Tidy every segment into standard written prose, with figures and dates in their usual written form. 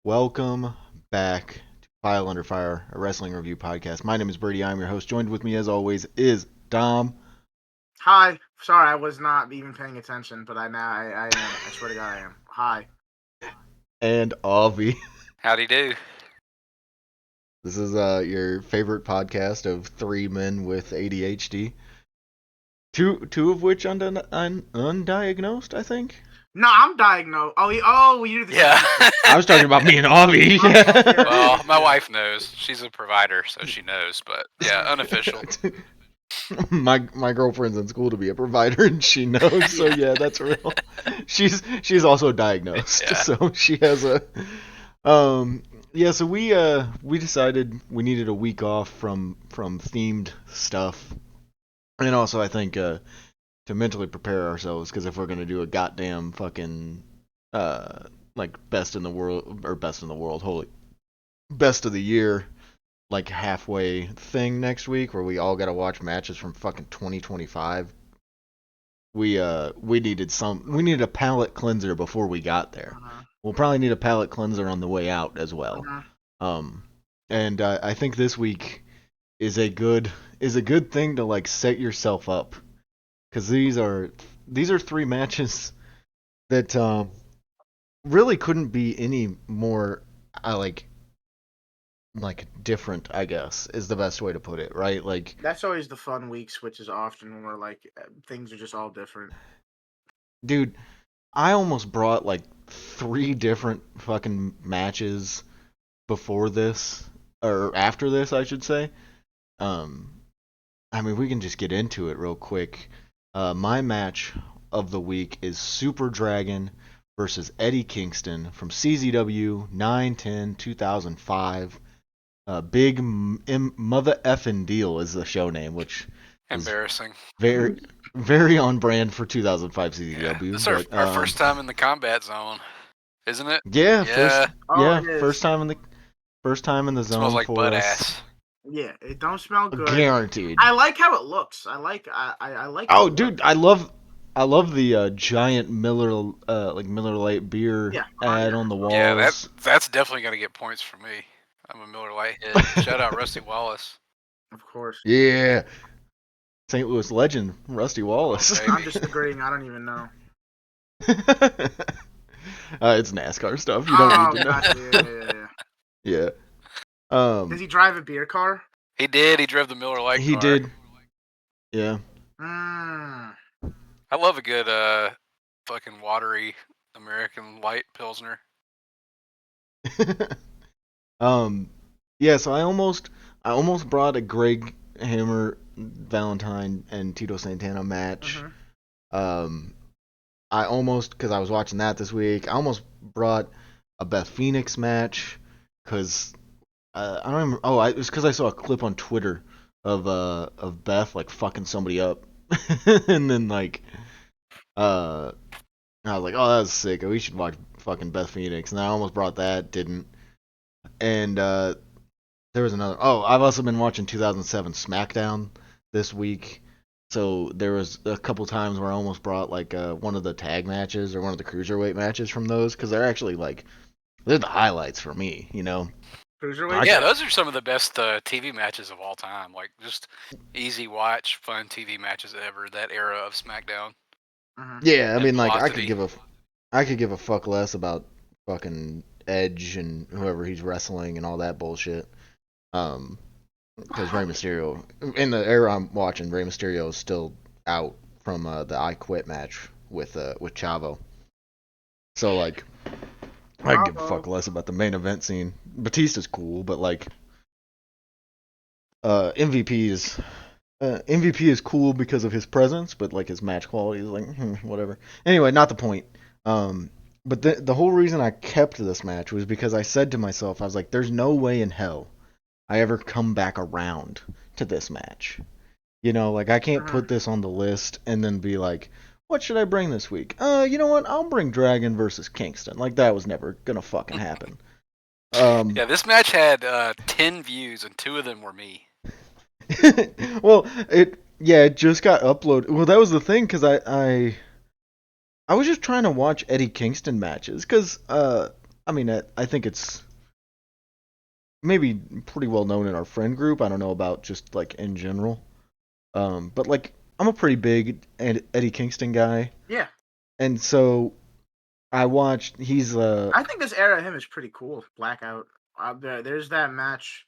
Welcome back to Under Fire, a wrestling review podcast. My name is Brady. I'm your host. Joined with me, as always, is Dom. Hi. Sorry, I was not even paying attention, but I am. I swear to God, I am. Hi. And Avi. Howdy do. This is your favorite podcast of three men with ADHD. Two of which undiagnosed, I think. No, I'm diagnosed. Oh, you do the Yeah. I was talking about me and Avi. Well, my wife knows. She's a provider, so she knows. But yeah, unofficial. my girlfriend's in school to be a provider, and she knows. So yeah, that's real. She's also diagnosed, Yeah. so she has a yeah. So we decided we needed a week off from themed stuff, and also I think to mentally prepare ourselves, because if we're gonna do a goddamn fucking like best in the world, holy, best of the year, like halfway thing next week where we all got to watch matches from fucking 2025. We needed a palate cleanser before we got there. We'll probably need a palate cleanser on the way out as well. And I think this week is a good thing to like set yourself up, because these are three matches that really couldn't be any more like different, I guess, is the best way to put it, right? Like, That's always the fun week switches often when we're like things are just all different. dude, I almost brought like three different fucking matches before this, or after this, I should say. I mean, we can just get into it real quick. My match of the week is Super Dragon versus Eddie Kingston from CZW 9/10/2005. Big Mother Effin' Deal is the show name, which Embarrassing. very very on brand for 2005 CZW. Yeah. This is our first time in the combat zone, isn't it? Yeah, Yeah. first time in the zone. Smells like for butt us. ass. Yeah, it don't smell good. Guaranteed. I like how it looks. I like. Oh, dude, I love the giant Miller Lite beer ad on the walls. Yeah, that's definitely gonna get points for me. I'm a Miller Lite head. Shout out Rusty Wallace. Of course. Yeah. St. Louis legend Rusty Wallace. Oh, I'm just agreeing. I don't even know. It's NASCAR stuff. You don't need to know. Gotcha. Yeah. Yeah. Does he drive a beer car? He did. He drove the Miller Lite He car. did. Yeah. I love a good fucking watery American light pilsner. Yeah, so I almost brought a Greg Hammer Valentine and Tito Santana match. I almost, because I was watching that this week, I almost brought a Beth Phoenix match, because I don't remember. Oh, it was because I saw a clip on Twitter of Beth like fucking somebody up, and then like I was like, oh, that was sick. We should watch fucking Beth Phoenix, and I almost brought that, didn't. And there was another. Oh, I've also been watching 2007 SmackDown this week. So there was a couple times where I almost brought like one of the tag matches or one of the cruiserweight matches from those, because they're actually like they're the highlights for me, you know. Cruiserweight. Yeah, those are some of the best TV matches of all time. Like just easy watch, fun TV matches ever. That era of SmackDown. Yeah, I mean, like velocity. I could give a fuck less about fucking Edge and whoever he's wrestling and all that bullshit. Because Rey Mysterio, in the era I'm watching, Rey Mysterio is still out from the I Quit match with Chavo. So like, I could give a fuck less about the main event scene. Batista's cool, but like, MVP is cool because of his presence, but like his match quality is like whatever. Anyway, not the point. But the whole reason I kept this match was because I said to myself, I was like, there's no way in hell I ever come back around to this match. You know, like I can't put this on the list and then be like, what should I bring this week? You know what? I'll bring Dragon versus Kingston. Like that was never gonna fucking happen. Yeah, this match had 10 views and 2 of them were me. Well, it just got uploaded. Well, that was the thing, because I was just trying to watch Eddie Kingston matches, because I mean, I think it's maybe pretty well known in our friend group. I don't know about just like in general. But like I'm a pretty big Eddie Kingston guy, Yeah, and so I watched. He's I think this era of him is pretty cool. Blackout. There's that match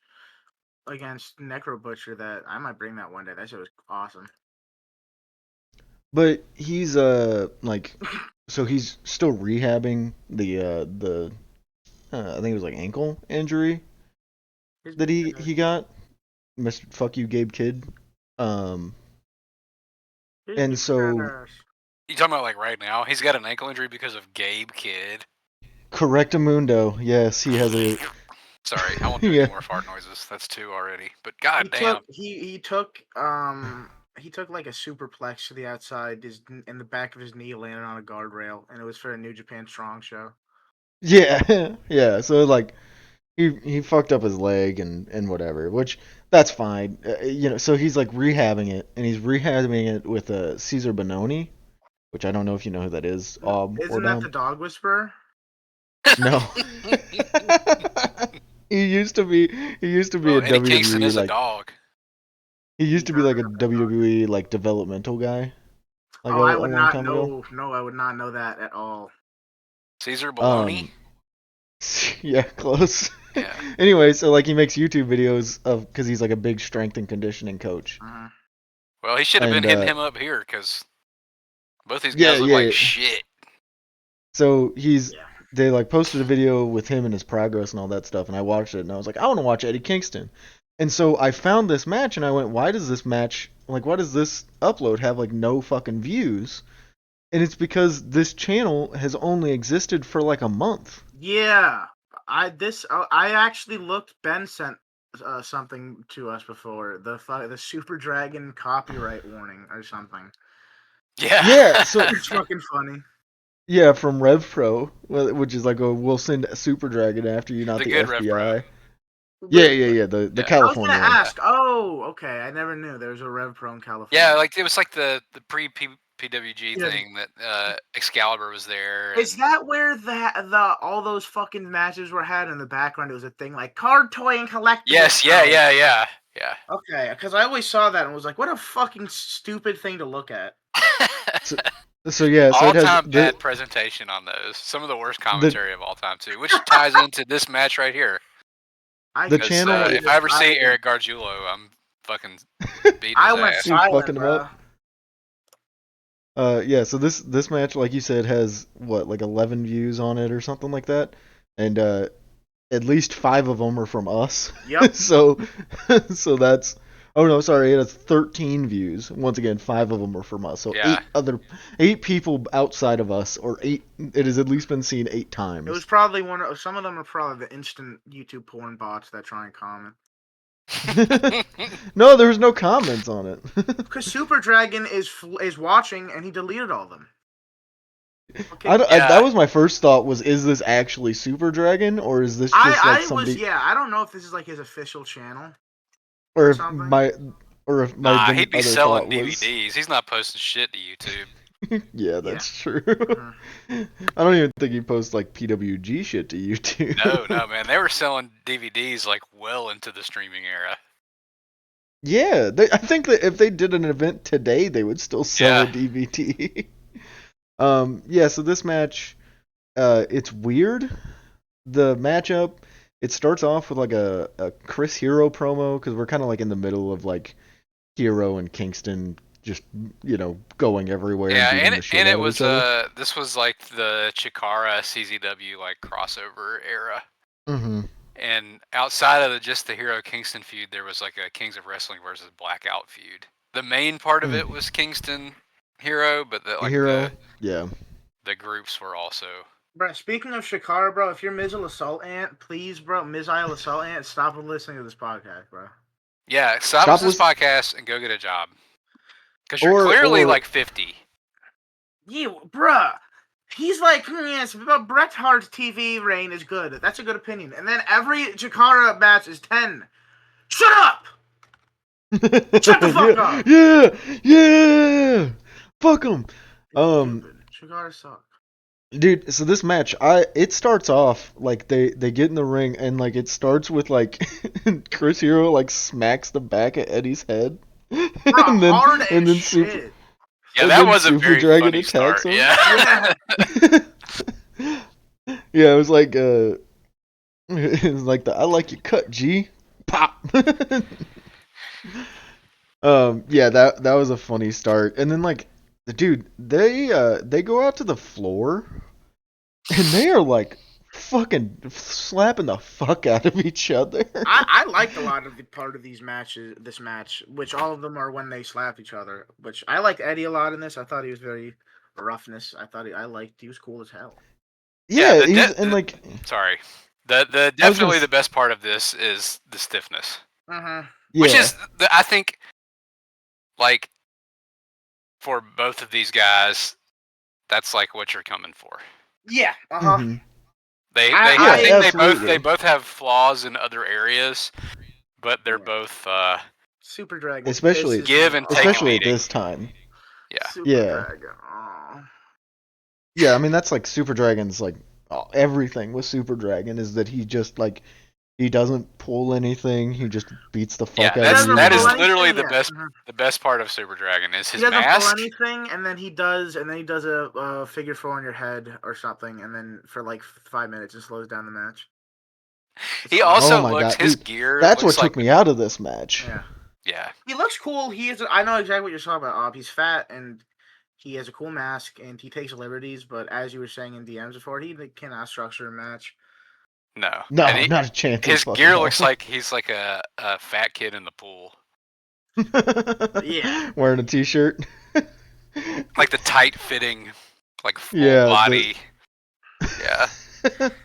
against Necro Butcher that I might bring that one day. That shit was awesome. but he's like so he's still rehabbing the I think it was like ankle injury His- that he got. Mr. Fuck you, Gabe Kidd. Um, his and so badass. You talking about like right now? He's got an ankle injury because of Gabe Kidd. Correctamundo, yes, he has a Sorry, I won't do yeah. any more fart noises. That's two already. But He goddamn, took he took like a superplex to the outside, in the back of his knee, landed on a guardrail, and it was for a New Japan Strong show. Yeah, yeah. So like he fucked up his leg and whatever, which that's fine. So he's like rehabbing it, and he's rehabbing it with Caesar Bononi, which I don't know if you know who that is, or Isn't that the Dom. Dog Whisperer? No. He used to be well, a Eddie Kingston WWE is a like dog. he used to be like a WWE like developmental guy like Oh, I a would long not time ago. know. No, I would not know that at all. Caesar Baloney. Um, yeah, close. Yeah. Anyway, so like he makes YouTube videos of because he's like a big strength and conditioning coach. Uh-huh. Well, he should have been And hitting him up here because both these yeah, guys look yeah, like yeah. shit. So Yeah. they like posted a video with him and his progress and all that stuff, and I watched it and I was like, I want to watch Eddie Kingston. And so I found this match and I went, why does this upload have like no fucking views? And it's because this channel has only existed for like a month. Yeah, I actually looked. Ben sent something to us before, the Super Dragon copyright warning or something. Yeah. Yeah, so It's fucking funny. yeah, from RevPro, which is like we'll send a Super Dragon after you, not The the good Rev Pro. FBI. Yeah, Wait, yeah, yeah, the Yeah. I was California gonna one. ask. Oh, okay. I never knew there was a Rev Pro in California. Yeah, like it was like the pre PWG Yeah. thing that Excalibur was there. Is And that where the all those fucking matches were had in the background? It was a thing like card, toy, and collectible. yes, yeah. Okay, because I always saw that and was like, what a fucking stupid thing to look at. So yeah, so it has All-time bad presentation on those. Some of the worst commentary of all time too, which ties into this match right here. The 'Cause, channel. if I ever see Eric Gargiulo, I'm fucking beating I his went ass. silent, fucking him bro. up. Yeah, so this match, like you said, has what, like 11 views on it or something like that, and at least 5 of them are from us. Yep. so that's. Oh no, sorry, it has 13 views. Once again, 5 of them are from us. So Yeah. 8 people outside of us, or 8. It has at least been seen 8 times. It was probably some of them are probably the instant YouTube porn bots that try and comment. No, there was no comments on it. Because Super Dragon is watching and he deleted all of them. Okay. That was my first thought. Is this actually Super Dragon, or is this just like somebody? I don't know if this is like his official channel. Or if something. He'd be other selling thought was- DVDs. He's not posting shit to YouTube. Yeah, that's true. Mhm. I don't even think he posts like PWG shit to YouTube. No, man. They were selling DVDs like well into the streaming era. Yeah, I think that if they did an event today, they would still sell a DVD. Yeah. So this match, it's weird. The matchup, it starts off with like a Chris Hero promo because we're kind of like in the middle of like Hero and Kingston just going everywhere. Yeah, and beating the shit out of each other. This was like the Chikara CZW like crossover era. Mm-hmm. And outside of just the Hero Kingston feud, there was like a Kings of Wrestling versus Blackout feud. The main part of it was Kingston Hero, but Hero, the groups were also. Bro, speaking of Shikara, bro, if you're Mizil Assault Ant, please, bro, Mizil Assault Ant, stop listening to this podcast, bro. Yeah, stop this podcast and go get a job. Because you're clearly like 50. Yeah, bruh. He's like, yes, but Bret Hart's TV reign is good. That's a good opinion. And then every Chikara match is 10. Shut up! Shut the fuck up! Yeah! Fuck him! Chikara suck. Dude, so this match, it starts off like they get in the ring and like it starts with like Chris Hero like smacks the back of Eddie's head, Bro, and then hard and as then super shit. Yeah, and that then was a Super very Dragon funny attacks start. him. Yeah. Yeah, it was like it was like the I like your cut, G. Pop. Yeah, that was a funny start. And then like dude, they go out to the floor and they are like fucking slapping the fuck out of each other. I liked a lot of the part of these matches, this match, which all of them are when they slap each other. Which I liked Eddie a lot in this. I thought he was very roughness. He was cool as hell. Yeah, Yeah, he's and like sorry. The I was gonna definitely the best part of this is the stiffness. Uh-huh. Which yeah. is I think like for both of these guys, that's like what you're coming for. Yeah. Uh-huh. Mhm. I think absolutely. they both have flaws in other areas, but they're both Super Dragon. Especially give and take a especially at beating. this time. Yeah. Super Yeah. Dragon. Aw. Yeah, I mean that's like Super Dragon's like everything with Super Dragon is that he just like he doesn't pull anything. He just beats the fuck out of you. That is pull literally anything, the best part of Super Dragon is his he doesn't mask. pull anything, and then he does a figure four on your head or something, and then for like 5 minutes it slows down the match. He also Oh my looks God, his dude, gear. That's looks what took me out of this match. Yeah. Yeah. He looks cool. I know exactly what you're talking about. He's fat and he has a cool mask and he takes liberties, but as you were saying in DMs before, he cannot structure a match. No. No, And not a chance. His gear looks like he's like a fat kid in the pool. Yeah. Wearing a t-shirt. Like the tight fitting, like full body. Yeah.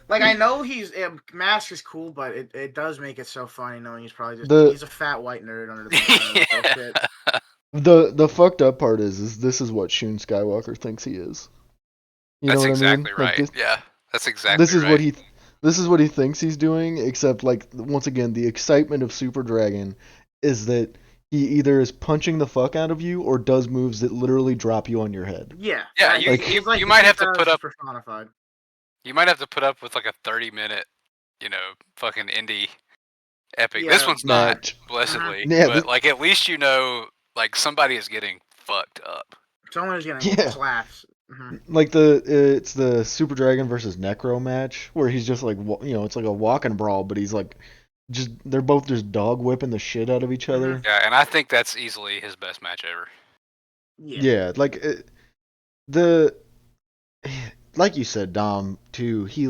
Like I know mask is cool, but it does make it so funny knowing he's probably just he's a fat white nerd under the Yeah. The fucked up part is this is what Shun Skywalker thinks he is. You know what exactly I mean? right. Like Yeah, that's exactly this is right. this is what he thinks he's doing, except like once again the excitement of Super Dragon is that he either is punching the fuck out of you or does moves that literally drop you on your head. Yeah. Yeah, you might have to put up personified. You might have to put up with like a 30-minute, fucking indie epic. Yeah. This one's Match. not, blessedly. Yeah, but like at least like somebody is getting fucked up. Someone is getting slaps. Like it's the Super Dragon versus Necro match where he's just like it's like a walking brawl, but he's like they're both just dog whipping the shit out of each other. Yeah, and I think that's easily his best match ever. Yeah, like like you said, Dom, too. He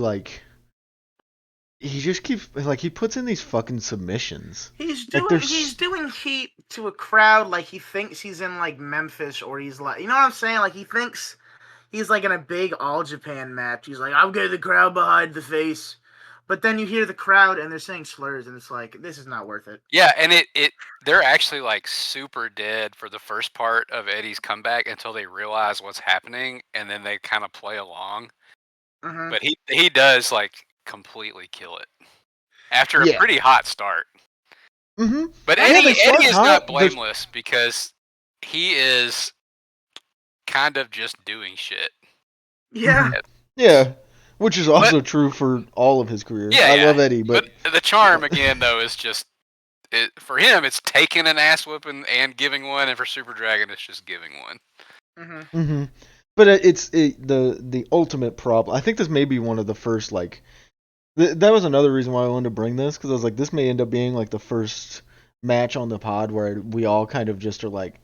just keeps like he puts in these fucking submissions. He's doing heat to a crowd like he thinks he's in like Memphis or he's like, you know what I'm saying? Like he thinks he's like in a big All Japan match. He's like, I'm getting the crowd behind the face. But then you hear the crowd and they're saying slurs and it's like, this is not worth it. Yeah, and they're actually like super dead for the first part of Eddie's comeback until they realize what's happening and then they kind of play along. But he does like completely kill it after a pretty hot start. But Eddie is not blameless because he is kind of just doing shit. Yeah. Yeah. Which is also true for all of his career. Yeah, I love Eddie, but the charm again though is just for him it's taking an ass whooping and giving one, and for Super Dragon it's just giving one. But it's the ultimate problem. I think this may be one of the first like that was another reason why I wanted to bring this because I was like this may end up being like the first match on the pod where we all kind of just are like,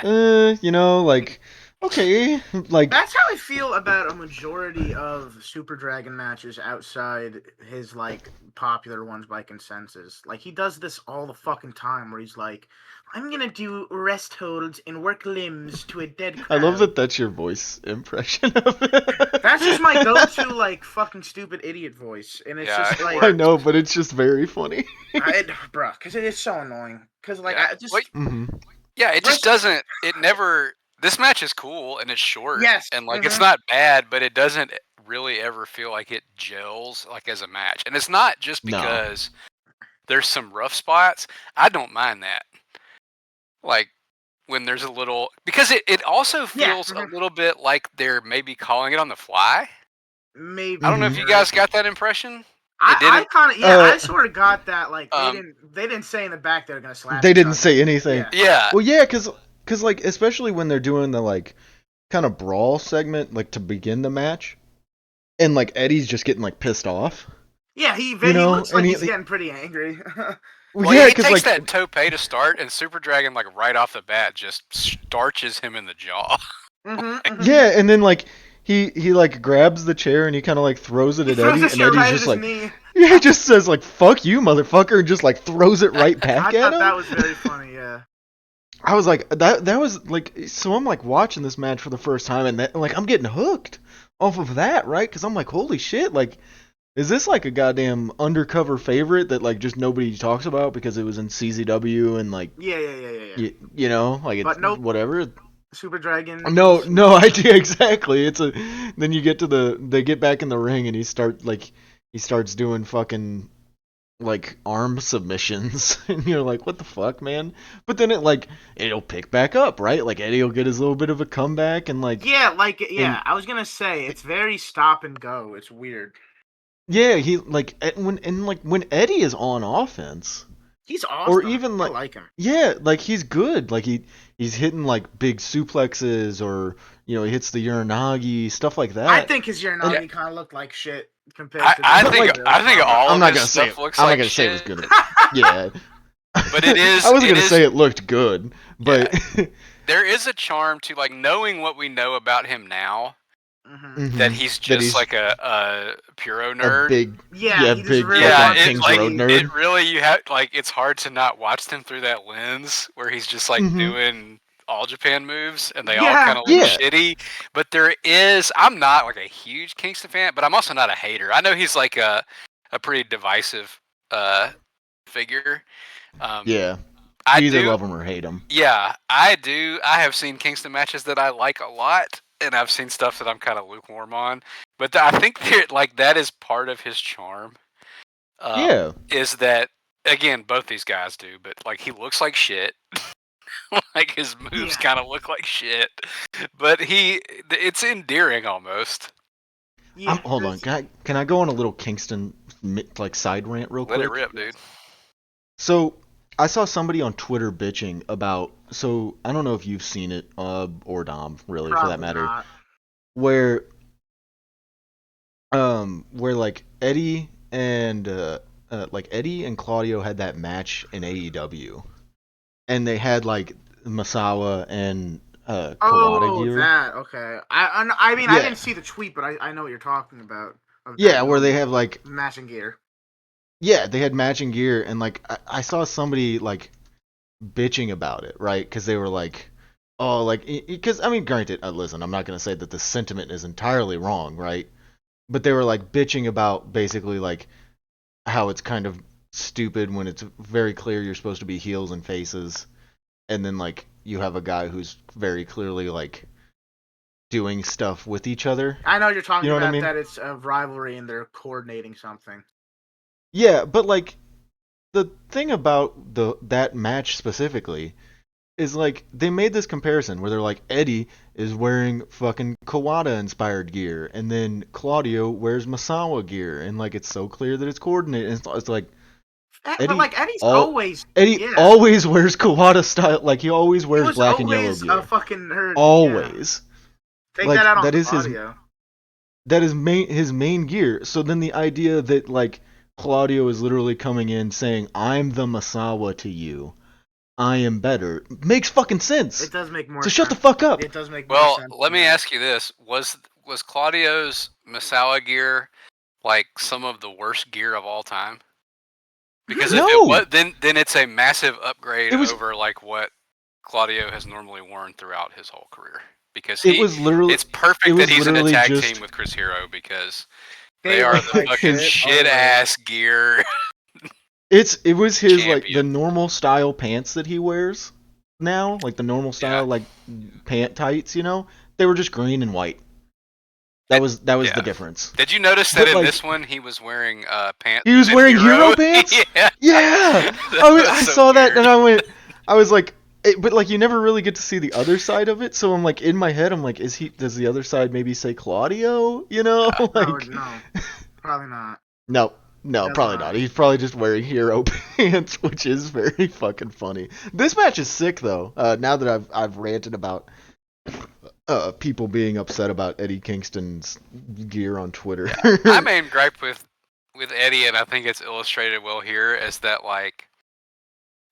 like. Okay, like that's how I feel about a majority of Super Dragon matches outside his like popular ones by consensus. Like he does this all the fucking time, where he's like, "I'm gonna do rest holds and work limbs to a dead crowd." I love that. That's your voice impression of it. That's just my go-to like fucking stupid idiot voice, and it's just like I know, but it's just very funny, bruh, because it is so annoying. Because like I just it just doesn't. It never. This match is cool and it's short. Yes. And like it's not bad, but it doesn't really ever feel like it gels like as a match. And it's not just because there's some rough spots. I don't mind that. Like when there's a little, because it also feels a little bit like they're maybe calling it on the fly. Maybe. I don't know if you guys got that impression. I kind of I sort of got that. Like they didn't say in the back they were gonna slap. They didn't say anything. Yeah. Well, yeah, because like especially when they're doing the like kind of brawl segment like to begin the match, and like Eddie's just getting like pissed off. Yeah, he looks like he's getting pretty angry. Well, yeah, he takes that tope to start, and Super Dragon like right off the bat just starches him in the jaw. Yeah, and then like he like grabs the chair and he kind of like throws it at Eddie, and Eddie's just like, yeah, he just says like "fuck you, motherfucker," and just like throws it right back at him. That was very funny. Yeah. I was like that was like, so I'm like watching this match for the first time, and that, like I'm getting hooked off of that, right? Because I'm like, holy shit, like. Is this like a goddamn undercover favorite that like just nobody talks about because it was in CZW and like yeah. You know, like it's whatever. Super Dragon. No idea exactly. It's a then you get to they get back in the ring and he starts doing fucking like arm submissions and you're like, what the fuck, man? But then it'll pick back up, right? Like Eddie will get his little bit of a comeback and like I was gonna say it's very stop and go. It's weird. Yeah, he like when Eddie is on offense, he's awesome. Or even like, I like him. Yeah, like he's good. Like he's hitting like big suplexes, or he hits the Uranagi, stuff like that. I think his Uranagi kind of looked like shit compared to. I think all of his stuff looks like shit. I'm not gonna say it was good. Yeah, but it is. I wasn't gonna say it looked good, but there is a charm to like knowing what we know about him now. That he's just like a Puro nerd. Big Kings Road nerd. It really, you have like, it's hard to not watch them through that lens where he's just like doing all Japan moves and they all kind of look shitty. But I'm not like a huge Kingston fan, but I'm also not a hater. I know he's like a pretty divisive figure. I either love him or hate him. Yeah, I do. I have seen Kingston matches that I like a lot. And I've seen stuff that I'm kind of lukewarm on, but I think that is part of his charm. Is that again? Both these guys do, but like he looks like shit. Like his moves kind of look like shit, but it's endearing almost. Yeah, hold on, can I go on a little Kingston like side rant real quick? Let it rip, dude. So I saw somebody on Twitter bitching about. So I don't know if you've seen it, or Dom, really, Probably for that matter, not. where like Eddie and Claudio had that match in AEW, and they had like Masawa and Kawada gear. That okay. I mean, I didn't see the tweet, but I know what you're talking about. Where they have like matching gear. Yeah, they had matching gear, and like I saw somebody like bitching about it, right? Because they were like, oh, like, because I mean, granted, listen, I'm not gonna say that the sentiment is entirely wrong, right? But they were like bitching about basically like how it's kind of stupid when it's very clear you're supposed to be heels and faces, and then like you have a guy who's very clearly like doing stuff with each other. I know you're talking about. I mean? That it's a rivalry and they're coordinating something. Yeah, but like the thing about that match specifically is like they made this comparison where they're like Eddie is wearing fucking Kawada inspired gear, and then Claudio wears Masawa gear, and like it's so clear that it's coordinated. And it's like Eddie, but like Eddie's always wears Kawada style, like he always wears black and yellow gear. A fucking nerd. Always. Take like, that out on that is Claudio. That is his main gear. So then the idea that like Claudio is literally coming in saying, "I'm the Masawa to you. I am better," makes fucking sense. It does make more sense. So shut the fuck up. It does make more sense. Well, let me ask you this. Was Claudio's Masawa gear like some of the worst gear of all time? Because if it was, then it's a massive upgrade over like what Claudio has normally worn throughout his whole career. Because it's perfect that he's in a tag team with Chris Hero, because they are the fucking shit ass gear. It was his champion. Like the normal style pants that he wears now, like the normal style like pant tights, they were just green and white. That was the difference. Did you notice that in this one he was wearing pants? He was wearing Hero pants? Yeah. I saw that and I was like, But like you never really get to see the other side of it, so I'm like in my head I'm like, does the other side maybe say Claudio? You know, like No, probably not. no, Does probably not. not. He's probably just wearing hero pants, which is very fucking funny. This match is sick though. Now that I've ranted about people being upset about Eddie Kingston's gear on Twitter. Yeah. My main gripe with Eddie, and I think it's illustrated well here, is that like,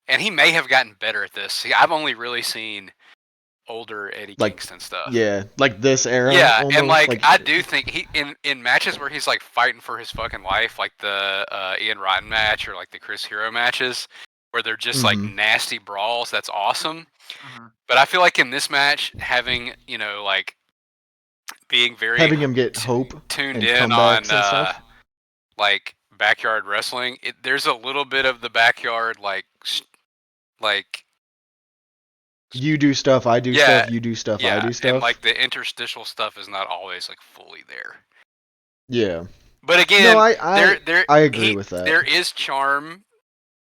and he may have gotten better at this. See, I've only really seen older Eddie Kingston stuff. Yeah, like this era. Yeah, almost. and like I do think he in matches where he's like fighting for his fucking life, like the Ian Rotten match or like the Chris Hero matches, where they're just like nasty brawls. That's awesome. But I feel like in this match, having like being very having him get hope tuned and in comebacks on and stuff. like backyard wrestling, there's a little bit of the backyard like you do stuff, I do stuff, you do stuff, I do stuff. And like the interstitial stuff is not always like fully there. Yeah. But again, no, I agree with that. There is charm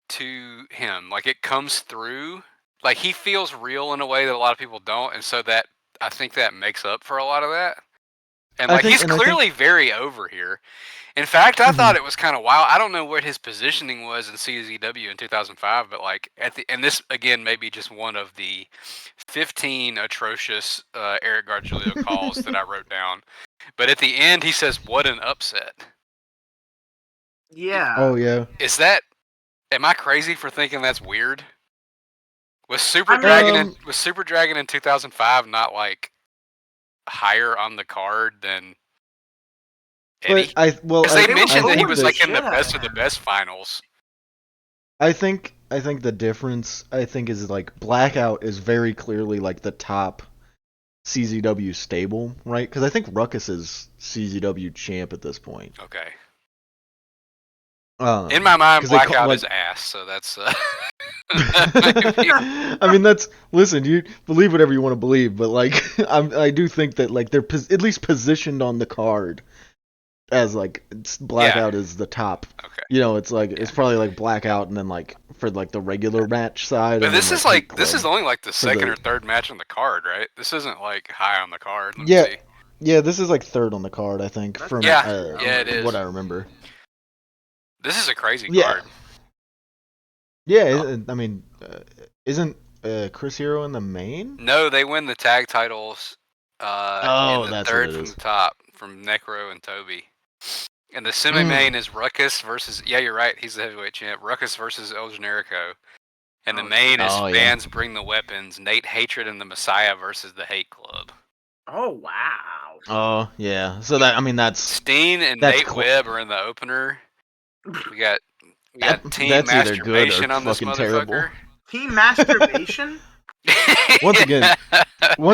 to him. Like it comes through. Like he feels real in a way that a lot of people don't, and so that I think that makes up for a lot of that. And like he's clearly very over here. In fact, I thought it was kind of wild. I don't know what his positioning was in CZW in 2005, but like and this again may be just one of the 15 atrocious Eric Gargiulo calls that I wrote down. But at the end, he says, "What an upset!" Yeah. Oh yeah. Is that? Am I crazy for thinking that's weird? Was Super Dragon in 2005 not like higher on the card than Eddie? Because they mentioned that he was like in the best of the best finals. I think the difference is like Blackout is very clearly like the top CZW stable, right? Because I think Ruckus is CZW champ at this point. Okay. In my mind, Blackout is ass, so that's. I mean, listen. You believe whatever you want to believe, but like, I do think that like they're at least positioned on the card as like Blackout is the top. Okay. It's like it's probably like Blackout, and then like for like the regular match side. But this is like this is only like the second or third match on the card, right? This isn't like high on the card. Let me see. Yeah, this is like third on the card, I think. From it is. What I remember. This is a crazy card. Yeah, I mean, isn't Chris Hero in the main? No, they win the tag titles in the third from the top from Necro and Toby. And the semi-main is Ruckus versus... Yeah, you're right. He's the heavyweight champ. Ruckus versus El Generico. And the main is Fans Bring the Weapons. Nate Hatred and the Messiah versus the Hate Club. Oh, wow. Oh, yeah. So that's... Steen and Nate Webb are in the opener. We got Team Masturbation on this motherfucker. Terrible. Team Masturbation? Once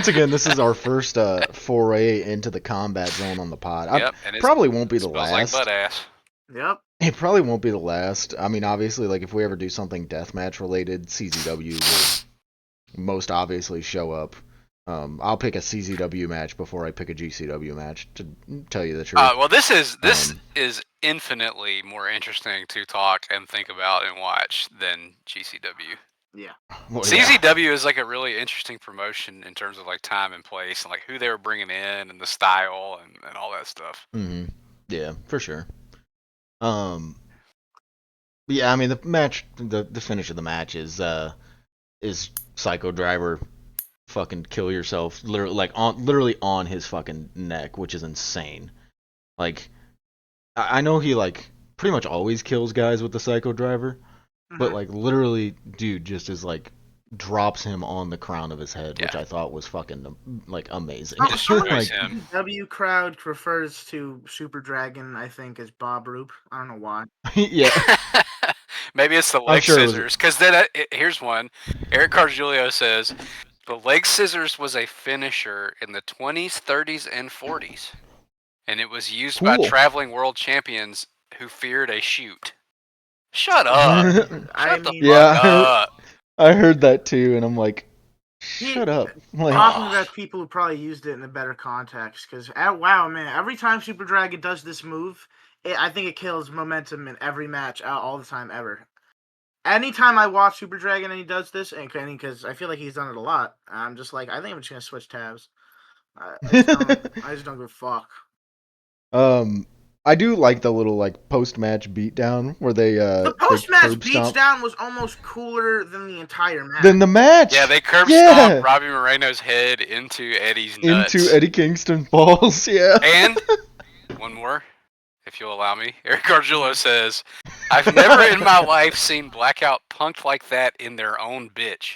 again, this is our first foray into the combat zone on the pod. Probably won't be the last. Like butt ass. Yep. It probably won't be the last. I mean, obviously, like if we ever do something deathmatch related, CZW will most obviously show up. I'll pick a CZW match before I pick a GCW match, to tell you the truth. Well, this is infinitely more interesting to talk and think about and watch than GCW. Yeah. Well, CZW is like a really interesting promotion in terms of like time and place and like who they were bringing in and the style and all that stuff. Mm-hmm. Yeah, for sure. Yeah, I mean the match, the finish of the match is Psycho Driver fucking kill yourself literally on his fucking neck, which is insane. Like I know he like pretty much always kills guys with the Psycho Driver, but like literally dude just is like drops him on the crown of his head, which I thought was fucking like amazing. Destroys him. W crowd refers to Super Dragon, I think, as Bob Roop. I don't know why. Yeah. Maybe it's the leg scissors. Because then here's one. Eric Gargiulo says the leg scissors was a finisher in the 20s, 30s, and 40s, and it was used by traveling world champions who feared a shoot. Shut up! Shut the fuck up! I heard that too, and I'm like, shut up. Like, often that people who probably used it in a better context, because wow, man, every time Super Dragon does this move, I think it kills momentum in every match all the time ever. anytime I watch Super Dragon and he does this, and because I feel like he's done it a lot, I'm just like, I think I'm just gonna switch tabs. I just don't give a fuck. I do like the little like post-match beatdown where The they post-match curb stomp. beatdown was almost cooler than the entire match. Then the match. Yeah, they curb stomped Robbie Moreno's head into Eddie's nuts. Into Eddie Kingston balls. Yeah. And one more, if you'll allow me. Eric Gargiulo says, "I've never in my life seen Blackout punked like that in their own bitch."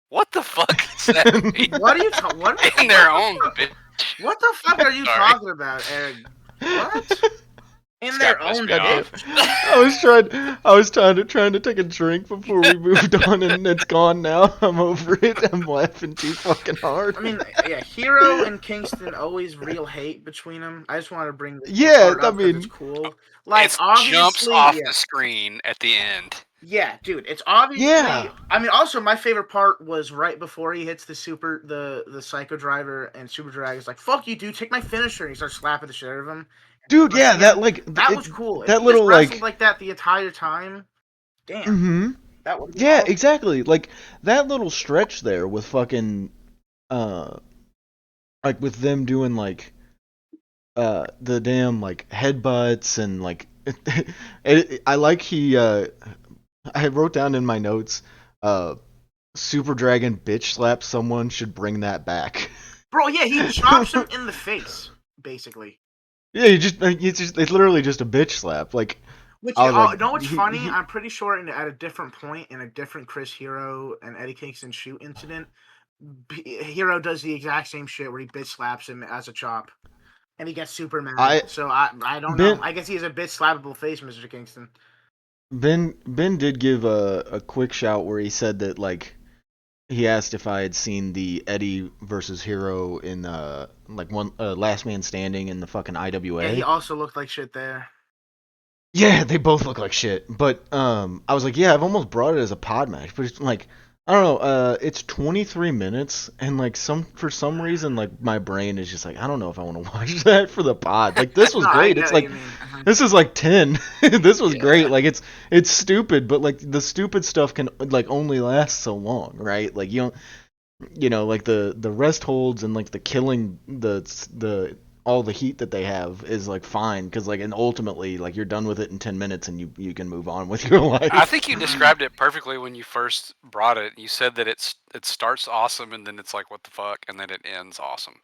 What the fuck does that mean? What are you talking? What in their own bitch? What the fuck are you talking about, Eric? What? In their own bitch? I was trying to take a drink before we moved on, and it's gone now. I'm over it. I'm laughing too fucking hard. I mean, yeah, Hero and Kingston always real hate between them. I just want to bring this part up because it's cool. Like, it obviously, jumps off the screen at the end. Yeah, dude, it's obviously. Yeah. I mean, also my favorite part was right before he hits the Psycho Driver, and Super Dragon's like, "Fuck you, dude! Take my finisher!" And he starts slapping the shit out of him. Dude, yeah, that was cool. That little like that the entire time. Damn. Mm-hmm. That was awesome. Exactly. Like that little stretch there with fucking like with them doing like the damn like headbutts and like I like I wrote down in my notes Super Dragon bitch slap someone should bring that back. Bro, yeah, he chops him in the face basically. Yeah, it's literally just a bitch slap. Like, which know what's funny? I'm pretty sure at a different point in a different Chris Hero and Eddie Kingston shoot incident, Hero does the exact same shit where he bitch slaps him as a chop, and he gets super mad. So I don't know. I guess he has a bitch slappable face, Mr. Kingston. Ben did give a quick shout where he said that like he asked if I had seen the Eddie versus Hero in like one Last Man Standing in the fucking IWA. Yeah, he also looked like shit there. Yeah, they both look like shit. But I was like, yeah, I've almost brought it as a pod match, but it's like I don't know, it's 23 minutes and like for some reason like my brain is just like I don't know if I want to watch that for the pod. Like this was great. It's like this is like 10. This was great. Like it's stupid, but like the stupid stuff can like only last so long, right? Like you know like the rest holds and like the killing the all the heat that they have is like fine because like and ultimately like you're done with it in 10 minutes and you can move on with your life. I think you described it perfectly when you first brought it. You said that it starts awesome and then it's like what the fuck and then it ends awesome.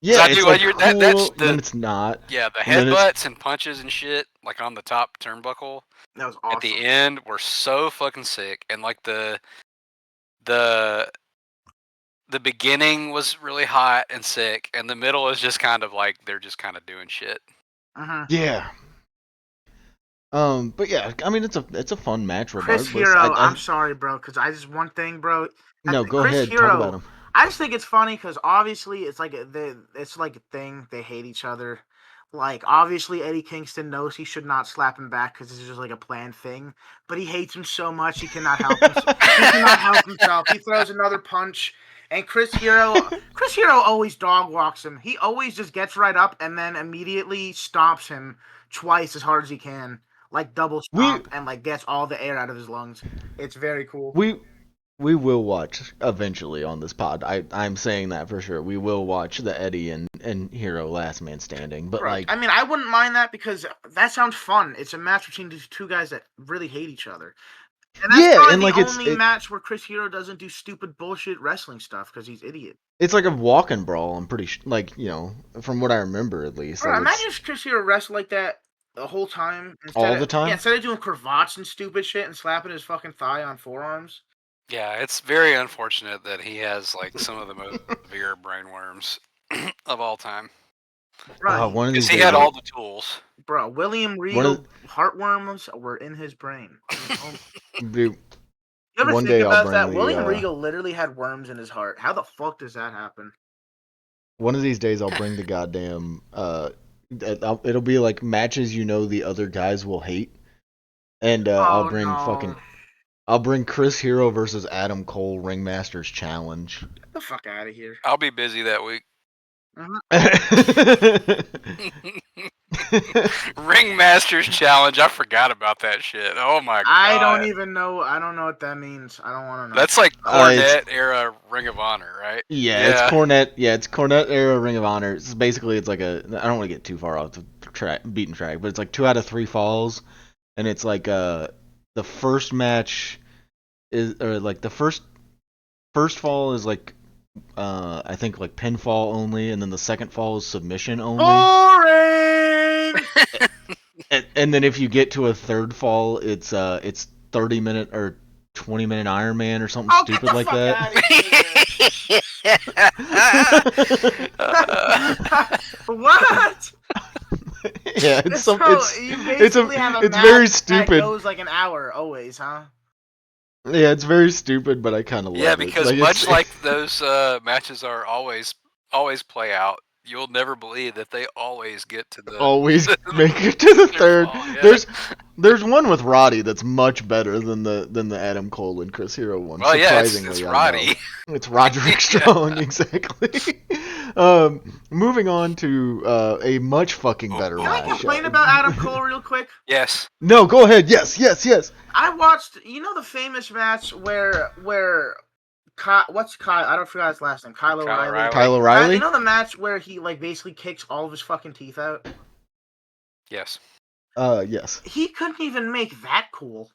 Yeah, it's like cool, then it's not. Yeah, the headbutts and punches and shit like on the top turnbuckle. That was awesome. At the end were so fucking sick and like the beginning was really hot and sick, and the middle is just kind of like they're just kind of doing shit. Yeah. But yeah, I mean it's a fun match regardless. Chris Hero, I'm sorry, bro, because I just one thing, bro. No, go ahead. Talk about him. I just think it's funny because obviously it's like a thing. They hate each other. Like obviously Eddie Kingston knows he should not slap him back because it's just like a planned thing. But he hates him so much he cannot help himself. He cannot help himself. He throws another punch. And Chris Hero always dog walks him. He always just gets right up and then immediately stomps him twice as hard as he can, like double stomp, and like gets all the air out of his lungs. It's very cool. We will watch eventually on this pod. I'm saying that for sure. We will watch the Eddie and Hero Last Man Standing. But right. I mean, I wouldn't mind that because that sounds fun. It's a match between these two guys that really hate each other. And that's probably the only match where Chris Hero doesn't do stupid bullshit wrestling stuff because he's idiot. It's like a walk-in brawl. I'm pretty like from what I remember at least. Bro, imagine if Chris Hero wrestled like that the whole time. All the time. Yeah, instead of doing cravats and stupid shit and slapping his fucking thigh on forearms. Yeah, it's very unfortunate that he has like some of the most severe brain worms of all time. Right. One of these he had all the tools. Bro, William Regal heartworms were in his brain. Dude, you ever think about that? William Regal literally had worms in his heart. How the fuck does that happen? One of these days I'll bring the goddamn it'll be like matches the other guys will hate. And I'll bring Chris Hero versus Adam Cole Ringmaster's Challenge. Get the fuck out of here. I'll be busy that week. Ringmasters Challenge. I forgot about that shit. Oh my god. I don't even know. I don't know what that means. I don't want to know. That's like It's- Cornette era Ring of Honor, right? Yeah, it's Cornette. Yeah, it's Cornette era Ring of Honor. It's basically I don't want to get too far off the beaten track, but it's like 2 out of 3 falls, and it's like the first match is the first fall is like I think like pinfall only, and then the second fall is submission only. Boring. And then if you get to a third fall, it's 30-minute or 20-minute Iron Man or something stupid like that. What? Yeah, it's very stupid. That goes like an hour always, huh? Yeah, it's very stupid, but I kind of love it. Yeah, because much like those matches are always play out, you'll never believe that they always get to the make it to the third. Yeah. There's one with Roddy that's much better than the Adam Cole and Chris Hero one. Well, yeah, it's surprisingly, Roddy. It's Roderick Strong, exactly. Moving on to a much fucking better Can match. I complain about Adam Cole real quick? Yes. No, go ahead. Yes. I watched, the famous match where what's Kyle? I don't forget his last name. Kyle O'Reilly. Kyle O'Reilly. You know the match where he basically kicks all of his fucking teeth out? Yes. Yes. He couldn't even make that cool.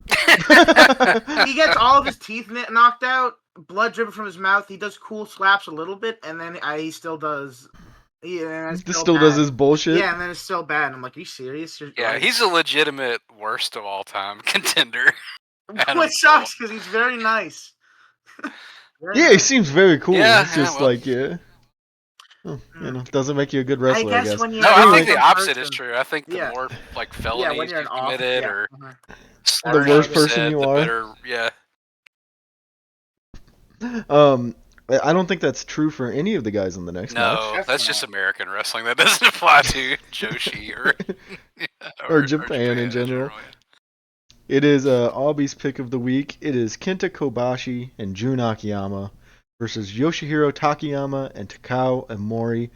He gets all of his teeth knocked out, blood dripping from his mouth. He does cool slaps a little bit, and then he still does. He still does his bullshit. Yeah, and then it's still bad. I'm like, are you serious? He's a legitimate worst of all time contender. Which sucks because he's very nice. He seems very cool. Yeah, it's just doesn't make you a good wrestler. I guess. I think the opposite is true. I think the more like felonies you've committed or the worse person you are, better. Yeah. I don't think that's true for any of the guys in the next match. No, that's just American wrestling. That doesn't apply to Joshi or Japan in general. It is Aubie's pick of the week. It is Kenta Kobashi and Jun Akiyama versus Yoshihiro Takayama and Takao Omori.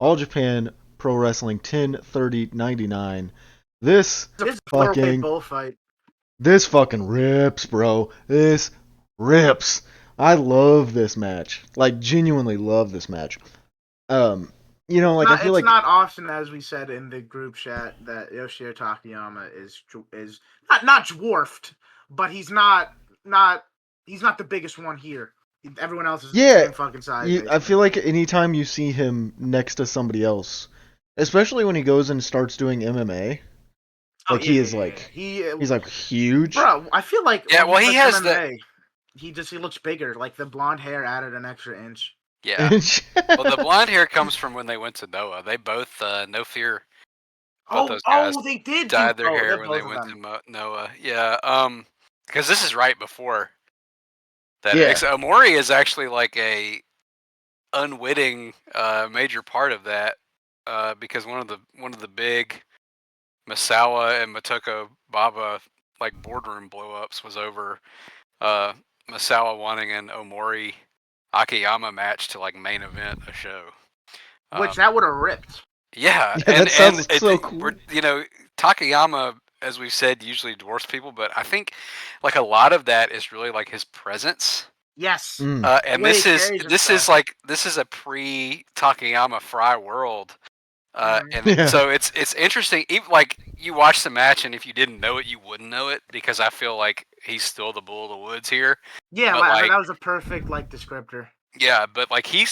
All Japan Pro Wrestling 10/30/99. This fucking bullfight. This fucking rips, bro. This rips. I love this match. Like, genuinely love this match. I feel like it's not often, as we said in the group chat, that Yoshihiro Takayama is not dwarfed, but he's not the biggest one here. Everyone else is the same fucking size. I feel like anytime you see him next to somebody else, especially when he goes and starts doing MMA, he's like huge. Bro, I feel like he has MMA, he looks bigger. Like the blonde hair added an extra inch. Yeah. Well, the blonde hair comes from when they went to Noah. They both No Fear. Those guys they did dyed their hair when they went to Noah. Yeah. Because this is right before that. Yeah. Omori is actually like a unwitting major part of that. Because one of the big Misawa and Motoko Baba like boardroom blow-ups was over Misawa wanting an Omori Akiyama match to like main event a show, which that would have ripped. Yeah, that sounds so cool. Takayama, as we've said, usually dwarfs people, but I think like a lot of that is really like his presence. Yes, and this is a pre Takayama Fry world. So it's interesting. Even like you watch the match, and if you didn't know it, you wouldn't know it because I feel like he's still the bull of the woods here. Yeah, but that was a perfect descriptor. Yeah, but like he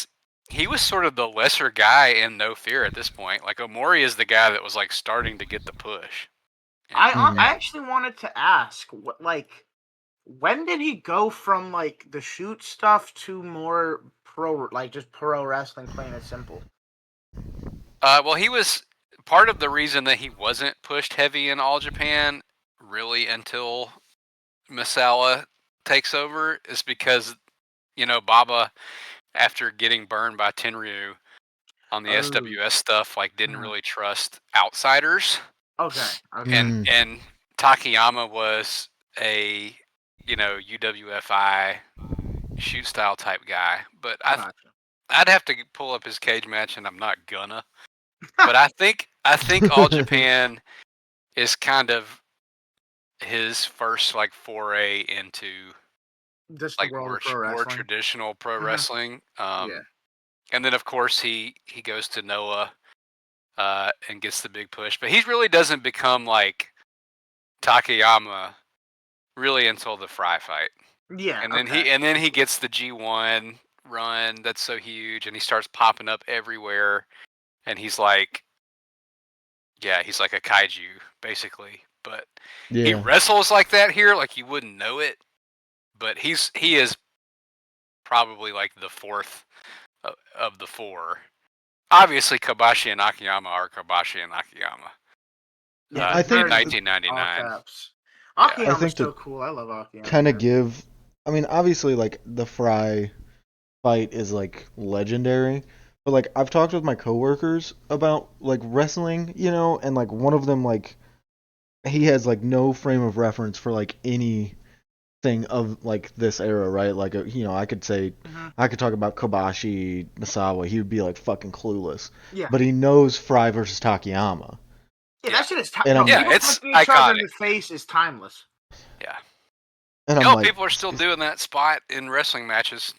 was sort of the lesser guy in No Fear at this point. Like Omori is the guy that was like starting to get the push. I actually wanted to ask, when did he go from like the shoot stuff to more just pro wrestling, plain and simple? Well, he was part of the reason that he wasn't pushed heavy in All Japan really until Misawa takes over is because, Baba, after getting burned by Tenryu on the SWS stuff, didn't really trust outsiders. Okay. And Takayama was a, UWFI shoot style type guy, but I'd have to pull up his cage match, and I'm not gonna. But I think I think All Japan is kind of his first like foray into Just the like world more of pro more wrestling. traditional pro Mhm. wrestling. Yeah. And then of course he goes to Noah and gets the big push, but he really doesn't become like Takayama really until the Fry fight. Yeah. And then Okay. he gets the G1 run that's so huge, and he starts popping up everywhere, and he's like a kaiju basically, but he Yeah. wrestles like that here, like you wouldn't know it, but he is probably like the fourth of the four. Obviously, Kobashi and Akiyama are Kobashi and Akiyama. Yeah. I In think Very all 1999. caps. Yeah. I Akiyama's think to so cool. I love Akiyama, kind of man. give. I mean, obviously, like the Fry fight is like legendary, but like I've talked with my coworkers about like wrestling, and like one of them like he has like no frame of reference for like anything of like this era, right? Like I could say Mhm. I could talk about Kobashi, Misawa, he would be like fucking clueless, Yeah. but he knows Fry versus Takayama, Yeah. Yeah. That shit is and bro. I'm Yeah, People it's punching each other in iconic. the face is timeless. Yeah. and I'm Hell, like, people are still doing that spot in wrestling matches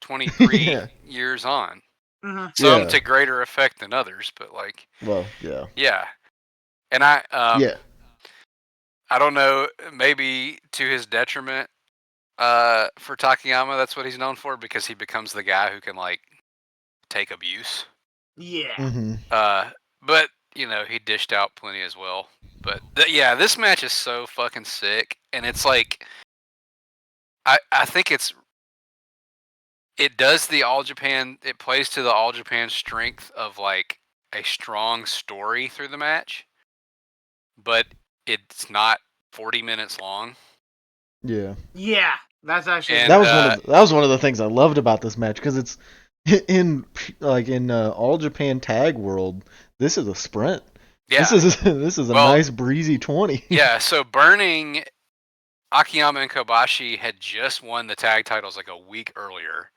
23 yeah, years on. Mhm. Some yeah, to greater effect than others, but like, well, yeah, yeah. And yeah, I don't know, maybe to his detriment, for Takayama, that's what he's known for because he becomes the guy who can like take abuse. Yeah. mm-hmm, But he dished out plenty as well. But yeah, this match is so fucking sick, and it's like I think it does the All Japan. It plays to the All Japan strength of like a strong story through the match, but it's not 40 minutes long. yeah. Yeah. That's actually a good And point. That was one of the things I loved about this match because it's in like in All Japan Tag World. This is a sprint. This yeah, is this is a well, nice breezy 20. yeah. So Burning, Akiyama and Kobashi had just won the tag titles like a week earlier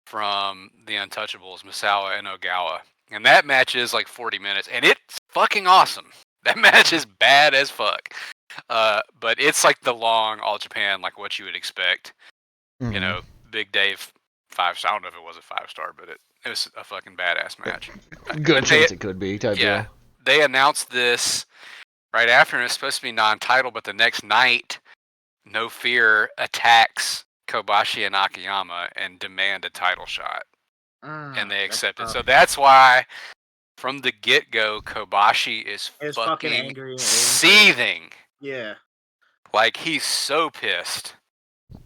from the Untouchables, Misawa and Ogawa. And that match is like 40 minutes, and it's fucking awesome. That match is bad as fuck. But it's like the long All Japan, like what you would expect. Mhm. Big Dave 5-star. I don't know if it was a 5-star, but it was a fucking badass match. Good But they, chance it could be type yeah, deal. they announced this right after, and it's supposed to be non-title, but the next night, No Fear attacks Kobashi and Akiyama and demand a title shot, and they That's accept it. tough. So that's why, from the get-go, Kobashi is It's fucking fucking angry. seething. Yeah. Like he's so pissed.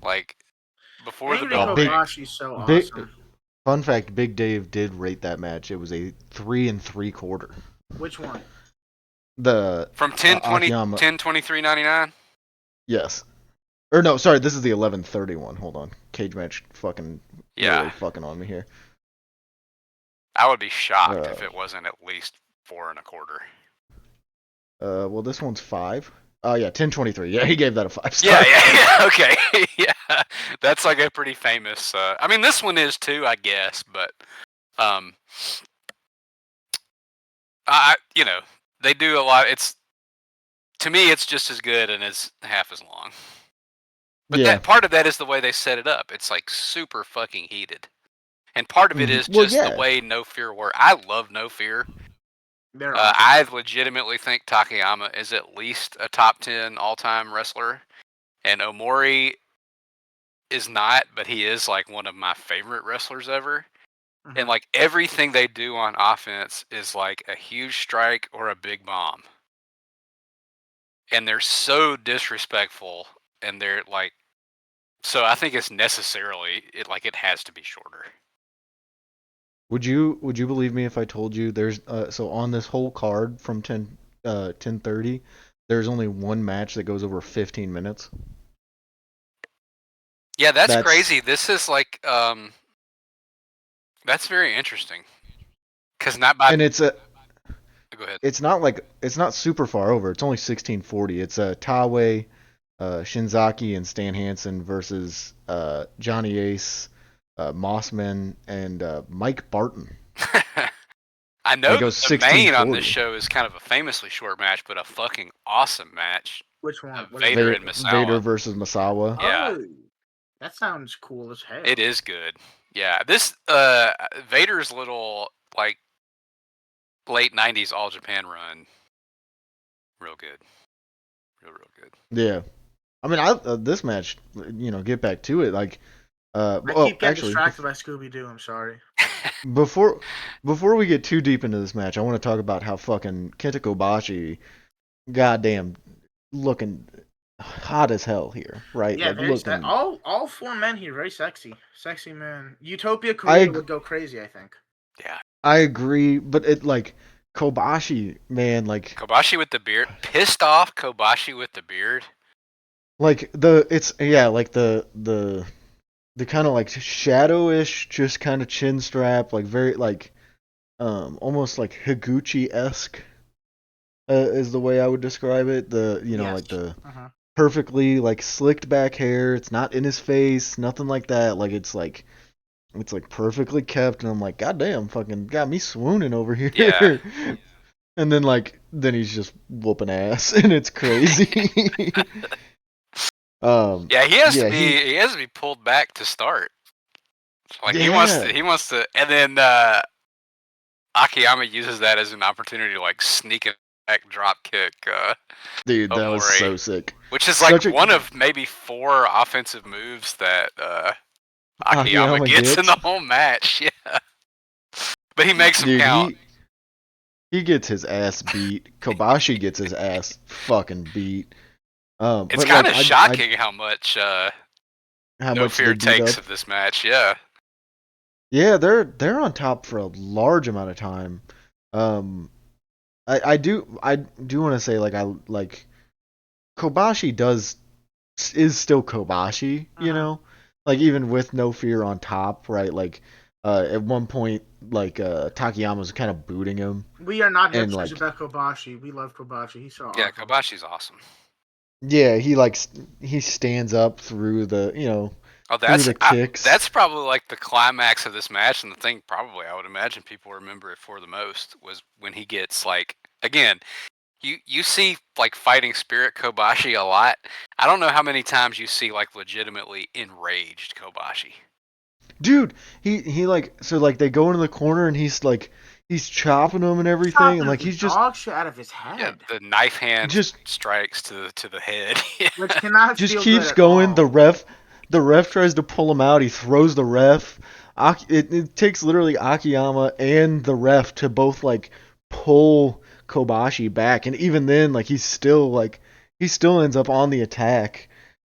Like before the Angry bell Big rings. Kobashi's so big awesome. fun fact: Big Dave did rate that match. It was a 3 3/4. Which one? The From 10-20, Akiyama, 10-23.99. yes, or no, sorry, this is the 11:31. Hold on, cage match, fucking Yeah, really fucking on me here. I would be shocked Uh, if it wasn't at least 4.25. well, this one's 5. Oh yeah, 10:23. Yeah, he gave that a 5 star. Yeah. Okay. Yeah, that's like a pretty famous. I mean, this one is too, I guess, but um, they do a lot. To me, it's just as good and it's half as long. But Yeah. that part of that is the way they set it up. It's like super fucking heated, and part of it is Well, just the yeah. way No Fear works. I love No Fear. They're awesome. I legitimately think Takayama is at least a top 10 all-time wrestler, and Omori is not, but he is like one of my favorite wrestlers ever. And like everything they do on offense is like a huge strike or a big bomb. And they're so disrespectful, and they're like, so I think it's necessarily it has to be shorter. Would you believe me if I told you there's so on this whole card from 10:30 there's only one match that goes over 15 minutes. Yeah, that's That's crazy. This is like that's very interesting. Cuz not by and Go ahead. it's not super far over. It's only 1640. It's Taue, Shinzaki and Stan Hansen versus Johnny Ace, Mossman and Mike Barton. I know It that goes the main on 16-40. this show is kind of a famously short match, but a fucking awesome match. Which one? What is Vader it? and Misawa. Vader versus Misawa. Yeah. Oh, that sounds cool as hell. It is good. Yeah, this Vader's little like late '90s All Japan run, real good, real good. Yeah, I mean, this match, get back to it. Like, I keep getting distracted by Scooby Doo. I'm sorry. before we get too deep into this match, I want to talk about how fucking Kenta Kobashi, goddamn, looking hot as hell here, right? Yeah, like very looking. all 4 men here, very sexy man. Utopia Korea would go crazy, I think. Yeah, I agree, but it like Kobashi, man, like Kobashi with the beard, pissed off Kobashi with the beard. Like the kind of like shadowish, just kind of chin strap, like very like almost like Higuchi-esque is the way I would describe it. Like the perfectly like slicked back hair. It's not in his face, nothing like that. Like it's like perfectly kept, and I'm like, God damn, fucking got me swooning over here. Yeah. And then he's just whooping ass, and it's crazy. Yeah, he has to be pulled back to start. Like he wants to, and then Akiyama uses that as an opportunity to like sneak a back drop kick. Dude, that Omori, was so sick. Which is like one of maybe 4 offensive moves that Akiyama gets in the whole match. Yeah, but he makes them count. He gets his ass beat. Kobashi gets his ass fucking beat. It's kind of shocking how much No Fear takes of this match. Yeah. Yeah, they're on top for a large amount of time. I do want to say like Kobashi is still Kobashi, you know? Like even with No Fear on top, right? Like at one point like Takayama was kind of booting him. We are not hipsters about Kobashi. We love Kobashi. He's so awesome. Yeah, Kobashi's awesome. Yeah, he stands up through the, through the kicks. That's probably like the climax of this match, and the thing probably I would imagine people remember it for the most was when he gets like, again, you see like fighting spirit Kobashi a lot. I don't know how many times you see like legitimately enraged Kobashi. Dude, he like, so like they go into the corner and he's chopping them and everything, and like he's just dog shit out of his head. Yeah, the knife hand just strikes to the head. Which cannot just keeps going. The ref tries to pull him out. He throws the ref. It takes literally Akiyama and the ref to both like pull Kobashi back, and even then, like he still ends up on the attack,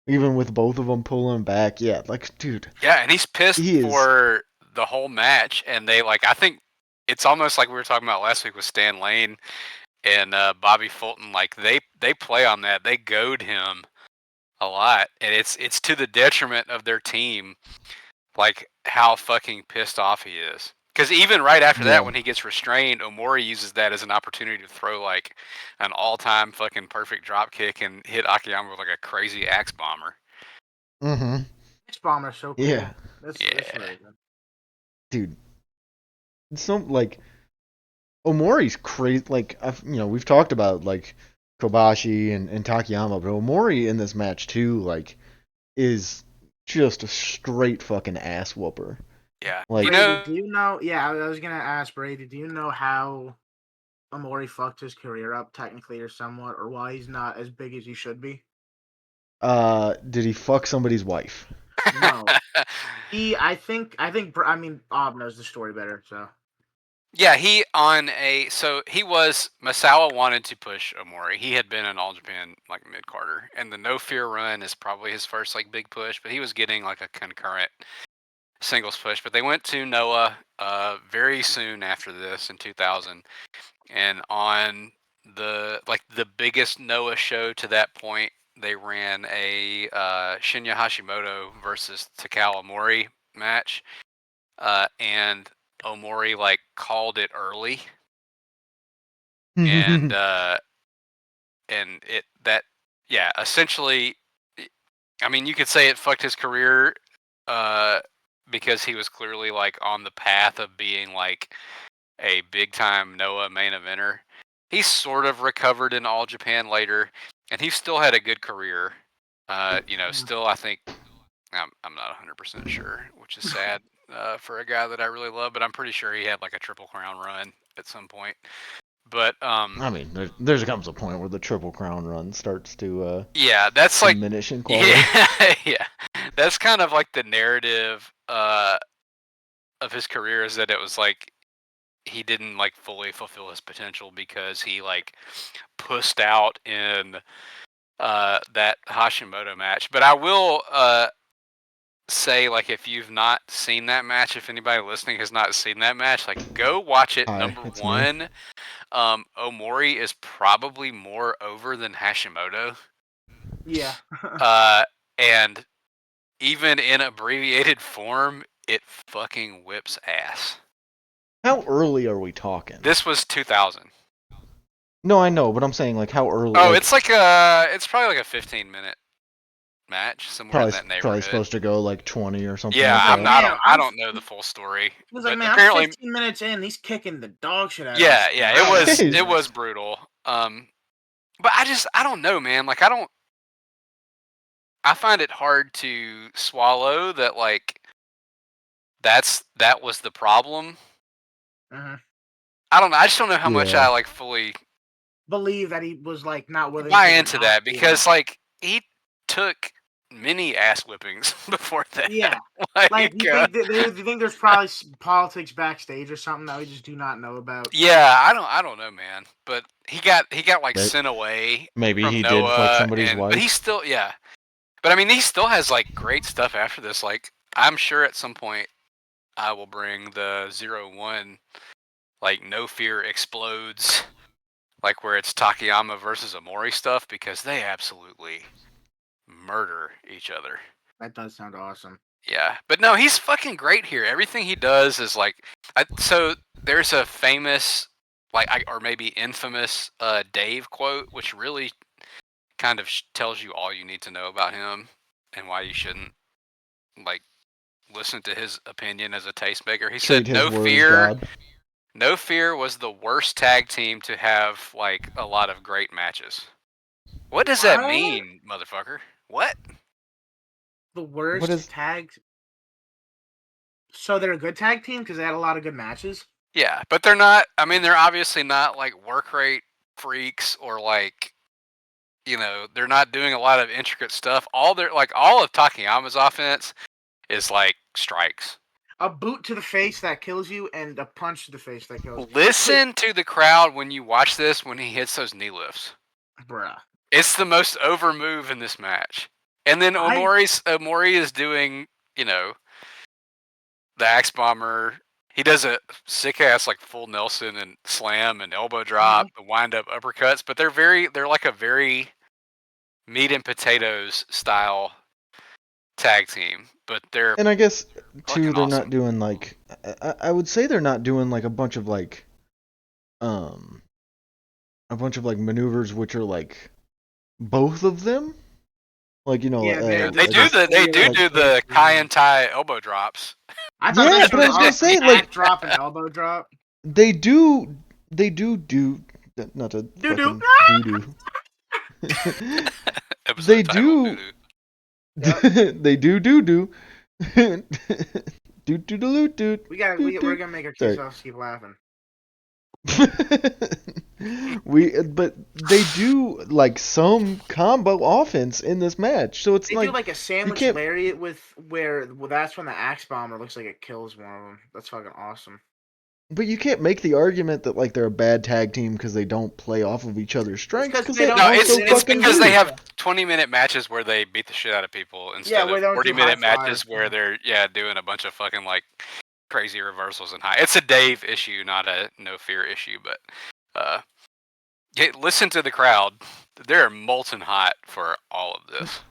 even with both of them pulling him back. Yeah, like dude. Yeah, and he's pissed for the whole match, and they like I think it's almost like we were talking about last week with Stan Lane and Bobby Fulton. Like they play on that. They goad him a lot, and it's to the detriment of their team. Like how fucking pissed off he is. Because even right after that, when he gets restrained, Omori uses that as an opportunity to throw like an all-time fucking perfect drop kick and hit Akiyama with like a crazy axe bomber. Mm-hmm. Axe bomber, so cool. Yeah. That's really good. Dude, it's so like Omori's crazy. Like we've talked about like Kobashi and Takayama, but Omori in this match too, like, is just a straight fucking ass whooper. Yeah. Like, Brady, do you know? Yeah, I was gonna ask Brady. Do you know how Omori fucked his career up technically or somewhat, or why he's not as big as he should be? Did he fuck somebody's wife? No. I mean, Bob knows the story better, so. Yeah, Misawa wanted to push Omori. He had been in All Japan like mid-Carter, and the No Fear run is probably his first like big push, but he was getting like a concurrent singles push. But they went to Noah very soon after this in 2000, and on the biggest Noah show to that point, they ran a Shinya Hashimoto versus Takao Omori match, and Omori like called it early, and essentially, I mean, you could say it fucked his career, because he was clearly like on the path of being like a big time Noah main eventer. He sort of recovered in All Japan later, and he still had a good career. Still I think I'm not 100% sure, which is sad for a guy that I really love, but I'm pretty sure he had like a Triple Crown run at some point. But I mean, there comes a point where the Triple Crown run starts to that's diminish in quality. Yeah, that's kind of like the narrative of his career, is that it was like he didn't like fully fulfill his potential because he like pussed out in that Hashimoto match. But I will say, like, if you've not seen that match, if anybody listening has not seen that match, like, go watch it. Number one, Omori is probably more over than Hashimoto. Yeah. And even in abbreviated form, it fucking whips ass. How early are we talking? This was 2000. No, I know, but I'm saying, like, how early? Oh, it's probably like a 15-minute match, somewhere in that neighborhood. Probably supposed to go like 20 or something. Yeah, like that. I don't know the full story. He was like, man, apparently, I'm 15 minutes in, he's kicking the dog shit out of us. Yeah, it was brutal. But I don't know, man. Like, I find it hard to swallow that, like, that was the problem. Uh-huh. I don't know. I just don't know how much I like fully believe that he was like not willing buy into that, because like he took many ass whippings before that. Yeah, like you think there's probably politics backstage or something that we just do not know about. Yeah, I don't know, man. But he got like sent away. Maybe from he Noah, did fuck somebody's wife. But he still, yeah. But I mean, he still has like great stuff after this. Like, I'm sure at some point I will bring the 0-1, like, No Fear Explodes, like where it's Takayama versus Omori stuff, because they absolutely murder each other. That does sound awesome. Yeah, but no, he's fucking great here. Everything he does is like, so there's a famous, like, or maybe infamous Dave quote, which really kind of tells you all you need to know about him and why you shouldn't, like, listen to his opinion as a tastemaker. He said, No Fear was the worst tag team to have, like, a lot of great matches. What does that mean, motherfucker? What? The worst tag? So they're a good tag team because they had a lot of good matches? Yeah, but they're not, I mean, they're obviously not, like, work rate freaks, or, like, you know, they're not doing a lot of intricate stuff. All of Takayama's offense is, like, strikes. A boot to the face that kills you, and a punch to the face that kills you. Listen to the crowd when you watch this, when he hits those knee lifts. Bruh. It's the most over move in this match. And then Omori is doing, you know, the Axe Bomber. He does a sick ass, like, full Nelson and slam and elbow drop, the wind up uppercuts, but they're like a very meat and potatoes style tag team. But they're, and I guess too, they're awesome. not doing like, I would say they're not doing like a bunch of like maneuvers which are like both of them, like, you know. Yeah, they do the Kai and Tai elbow drops. I thought but I was gonna say, like, drop and elbow drop. They do not to do. They do. They do. We're gonna make our kids off keep laughing. But they do like some combo offense in this match, so it's they like do like a sandwich lariat that's when the Axe Bomber looks like it kills one of them. That's fucking awesome. But you can't make the argument that, like, they're a bad tag team because they don't play off of each other's strengths. It's because they have 20-minute matches where they beat the shit out of people instead of 40-minute matches where they're doing a bunch of fucking, like, crazy reversals and high. It's a Dave issue, not a No Fear issue. But listen to the crowd; they're molten hot for all of this.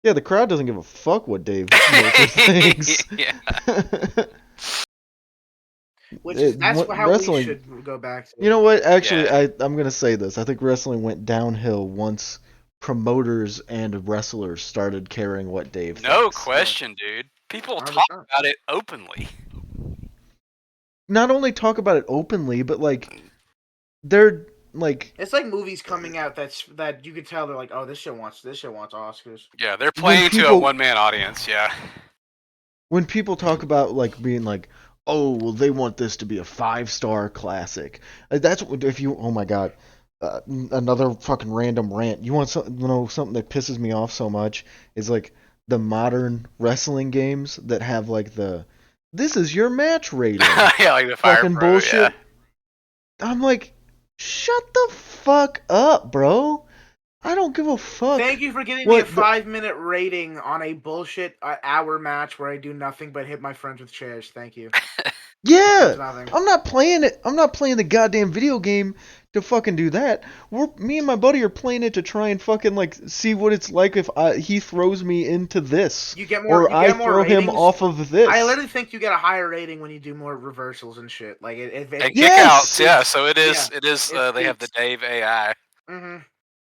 Yeah, the crowd doesn't give a fuck what Dave thinks. Yeah. That's how wrestling, we should go back to. You know what? Actually, I'm going to say this. I think wrestling went downhill once promoters and wrestlers started caring what Dave thinks. No question, dude. People talk about it openly. not only talk about it openly, but like they're like it's like movies coming out that you could tell they're like, oh, this shit wants Oscars. Yeah, they're playing to a one-man audience. Yeah. When people talk about like being like, oh, well, they want this to be a 5-star classic. That's what if you. Oh my god, another fucking random rant. You want something? You know, something that pisses me off so much is like the modern wrestling games that have like the this is your match rating. Yeah, like the Fire fucking Pro, bullshit. Yeah. I'm like, shut the fuck up, bro. I don't give a fuck. Thank you for giving me a 5-minute rating on a bullshit hour match where I do nothing but hit my friends with chairs. Thank you. Yeah, I'm not playing it. I'm not playing the goddamn video game to fucking do that. Me and my buddy are playing it to try and fucking like see what it's like if he throws me into this, you get more, or I throw him off of this. I literally think you get a higher rating when you do more reversals and shit. Like and kickouts, yeah. So it is. Yeah, it is. They have the Dave AI. Mm-hmm.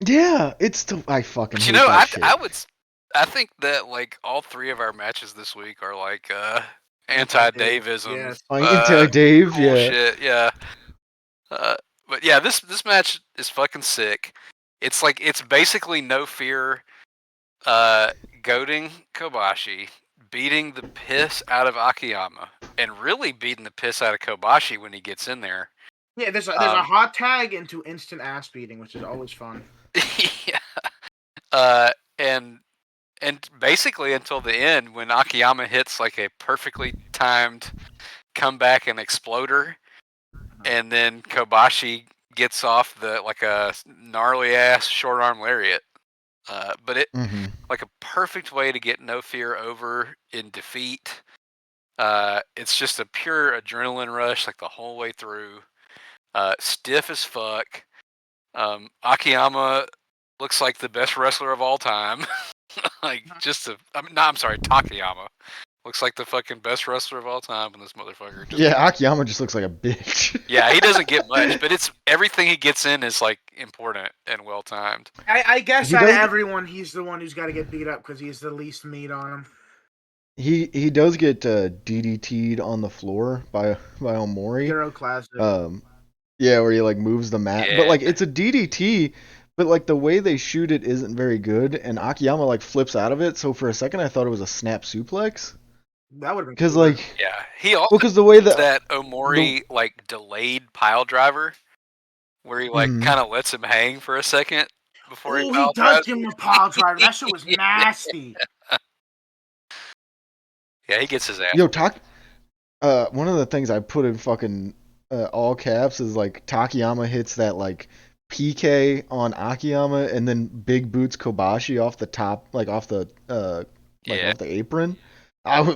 Yeah, it's I fucking. But hate that shit. I think that like all 3 of our matches this week are like anti-Daveism. Yes. Anti-Dave, yeah. Shit, yeah. But yeah, this match is fucking sick. It's like it's basically No Fear, goading Kobashi, beating the piss out of Akiyama, and really beating the piss out of Kobashi when he gets in there. Yeah, there's a hot tag into instant ass beating, which is always fun. Yeah. And basically until the end when Akiyama hits like a perfectly timed comeback and exploder, and then Kobashi gets off like a gnarly ass short arm lariat. But it like a perfect way to get No Fear over in defeat. It's just a pure adrenaline rush like the whole way through. Stiff as fuck. Akiyama looks like the best wrestler of all time. I'm sorry, Takayama looks like the fucking best wrestler of all time, and this motherfucker. Akiyama just looks like a bitch. Yeah, he doesn't get much, but it's everything he gets in is like important and well timed. I guess out of everyone, he's the one who's got to get beat up because he's the least meat on him. He does get DDT'd on the floor by Omori. Hero classic. Yeah, where he like moves the mat, Yeah. But like it's a DDT, but like the way they shoot it isn't very good, and Akiyama like flips out of it. So for a second, I thought it was a snap suplex. That would have been because cool. like he also because the way that Omori like delayed pile driver, where he like kind of lets him hang for a second before he does give him a pile driver. That shit was nasty. Yeah, he gets his ass. Yo, one of the things I put in fucking all caps is like Takayama hits that like PK on Akiyama and then big boots Kobashi off the top, like off the off the apron.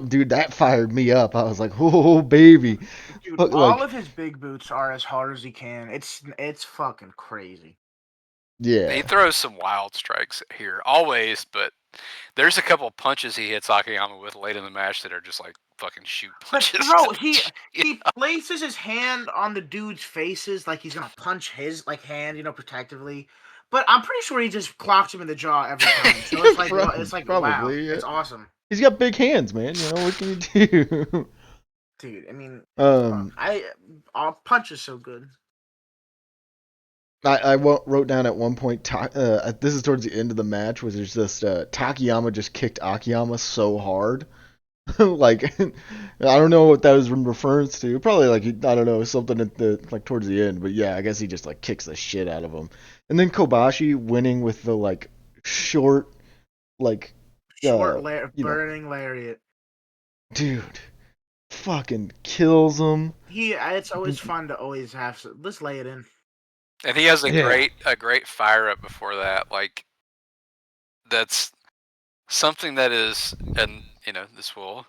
Dude, that fired me up. I was like, oh baby. Dude, all of his big boots are as hard as he can. It's fucking crazy. Yeah. He throws some wild strikes here, always, but there's a couple punches he hits Akiyama with late in the match that are just like fucking shoot punches. But bro, he places his hand on the dude's faces like he's gonna punch his like hand, protectively. But I'm pretty sure he just clocks him in the jaw every time. So it's like probably, wow, yeah. It's awesome. He's got big hands, man. What can you do? Dude, I mean, punch is so good. I wrote down at one point, this is towards the end of the match, was there's just Takayama just kicked Akiyama so hard. Like, I don't know what that was in reference to. Probably like, I don't know, something at the like towards the end. But yeah, I guess he just like kicks the shit out of him. And then Kobashi winning with the like short, like burning lariat. Dude, fucking kills him. It's always fun to always have. Let's lay it in. And he has a great fire up before that. Like, that's something that is, and this will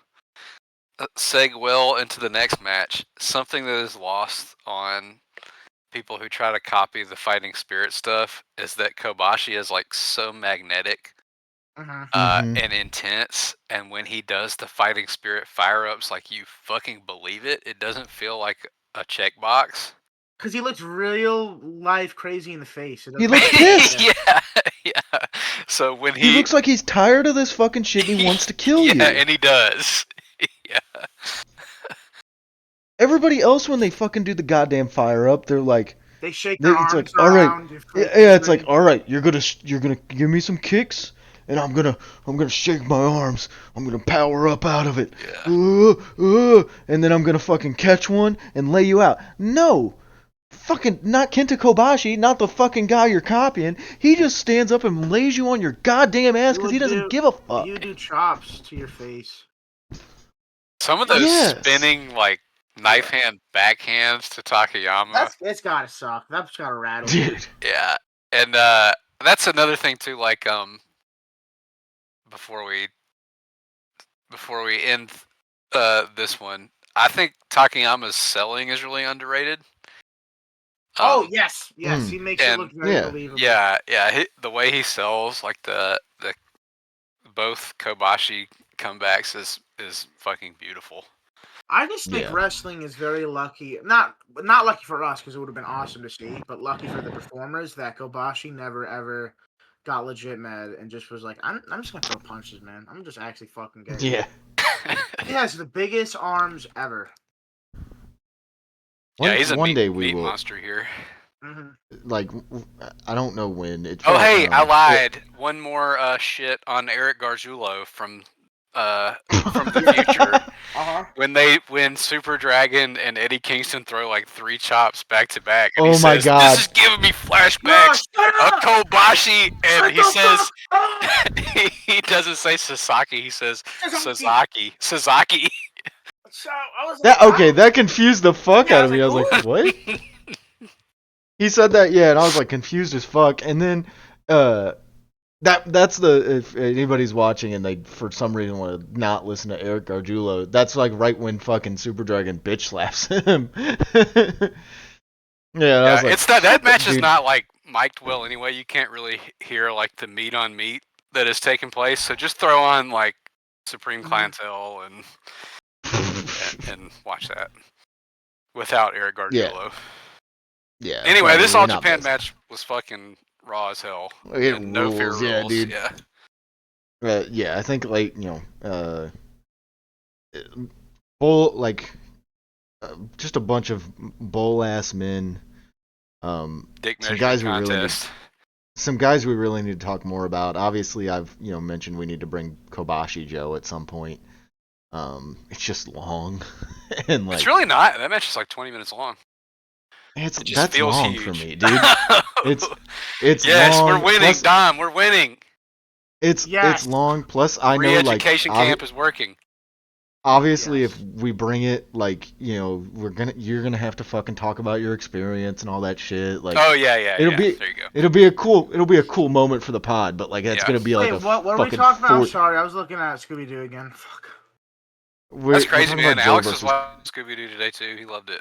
seg well into the next match. Something that is lost on people who try to copy the fighting spirit stuff is that Kobashi is like so magnetic and intense, and when he does the fighting spirit fire ups, like you fucking believe it. It doesn't feel like a checkbox. Because he looks real life crazy in the face. He looks pissed. Yeah. So when he looks like he's tired of this fucking shit and he wants to kill you. Yeah, and he does. Yeah. Everybody else, when they fucking do the goddamn fire up, they're like, They shake their it's arms like, all right, around. yeah, it's like, all right, you're gonna give me some kicks, and I'm gonna shake my arms. I'm gonna power up out of it, and then I'm gonna fucking catch one and lay you out. No, fucking not Kenta Kobashi, not the fucking guy you're copying. He just stands up and lays you on your goddamn ass because he doesn't give a fuck. You do chops to your face. Some of those spinning like knife hand backhands to Takayama. It's gotta suck. That's gotta rattle. Dude. Yeah, and that's another thing too. Like before we end this one, I think Takayama's selling is really underrated. Yes, he makes it look very believable. Yeah, the way he sells, like the both Kobashi comebacks is fucking beautiful. I just think wrestling is very lucky. Not lucky for us because it would have been awesome to see, but lucky for the performers that Kobashi never ever got legit mad and just was like, I'm just gonna throw punches, man. I'm just actually fucking good. Yeah. He has the biggest arms ever. He's a meat monster here. Mm-hmm. Like, I don't know when. I lied. One more shit on Eric Gargiulo from the future. When Super Dragon and Eddie Kingston throw like 3 chops back to back. And my god. This is giving me flashbacks of Kobashi, and he says he doesn't say Sasaki, he says Sasaki. So I was like, that confused the fuck out of me. I was like, what? He said that, and I was like confused as fuck. And then that's if anybody's watching and they for some reason want to not listen to Eric Gargiulo, that's like right when fucking Super Dragon bitch slaps him. I was like, it's that match is not like mic'd well anyway. You can't really hear like the meat on meat that is taking place. So just throw on like Supreme Clientele and watch that without Eric Gargiulo. Yeah. Anyway, this All Japan match was fucking raw as hell. It no rules, fear rules. Yeah, dude. Yeah. I think like just a bunch of bull ass men. Dick some guys we really need to talk more about. Obviously, I've mentioned we need to bring Kobashi Joe at some point. It's just long, and like it's really not. That match is like 20 minutes long. That's long huge. for me, dude. It's yes, long, we're winning, plus, Dom. We're winning. It's long. Plus, I know Re-education camp is working. Obviously, if we bring it, like you're gonna have to fucking talk about your experience and all that shit. Like, there you go. It'll be a cool moment for the pod, but like that's gonna be like what are we talking about? I'm sorry, I was looking at Scooby Doo again. Fuck. That's crazy, man. Alex was watching Scooby Doo today too. He loved it.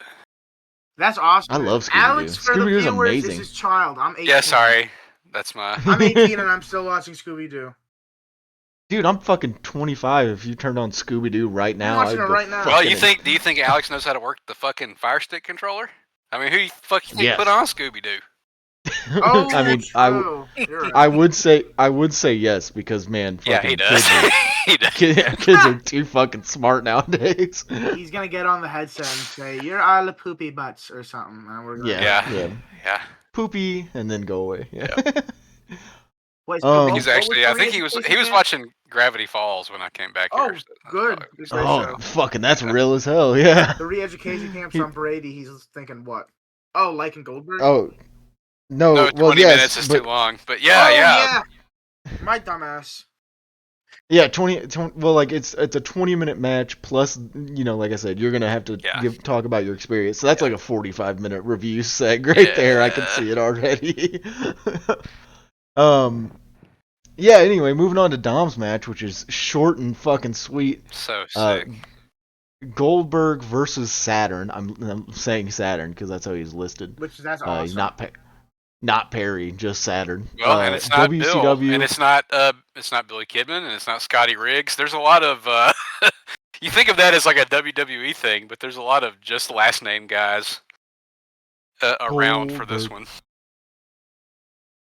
That's awesome. I love Scooby Doo. Alex, for the viewers, amazing. Is his child. I'm 18. Yeah, sorry. That's my. I'm 18 and I'm still watching Scooby Doo. Dude, I'm fucking 25. If you turned on Scooby Doo right now, I'm watching it right now. Well, do you think Alex knows how to work the fucking Fire Stick controller? I mean, who you fucking put on Scooby Doo? Oh, I mean, true. I would say yes because man, fucking he does. Kids are too fucking smart nowadays. He's gonna get on the headset and say, "You're all the poopy butts" or something. And we're gonna yeah. Poopy and then go away. Yeah. Wait, he's actually. I think he was watching Gravity Falls when I came back here. So good. Fucking that's real as hell. Yeah. The re-education camp's on Brady. He's thinking what? Oh, Lycan Goldberg. Oh. No, 20 minutes is too long. But yeah. My dumbass. Yeah, 20 well, like it's a 20-minute match plus, like I said, you're gonna have to talk about your experience. So that's like a 45-minute review seg right there. I can see it already. Anyway, moving on to Dom's match, which is short and fucking sweet. So sick. Goldberg versus Saturn. I'm saying Saturn because that's how he's listed. That's awesome. He's not Perry, just Saturn. Well, and it's not WCW. Bill, and it's not Billy Kidman, and it's not Scotty Riggs. There's a lot of you think of that as like a WWE thing, but there's a lot of just last name guys around for this one.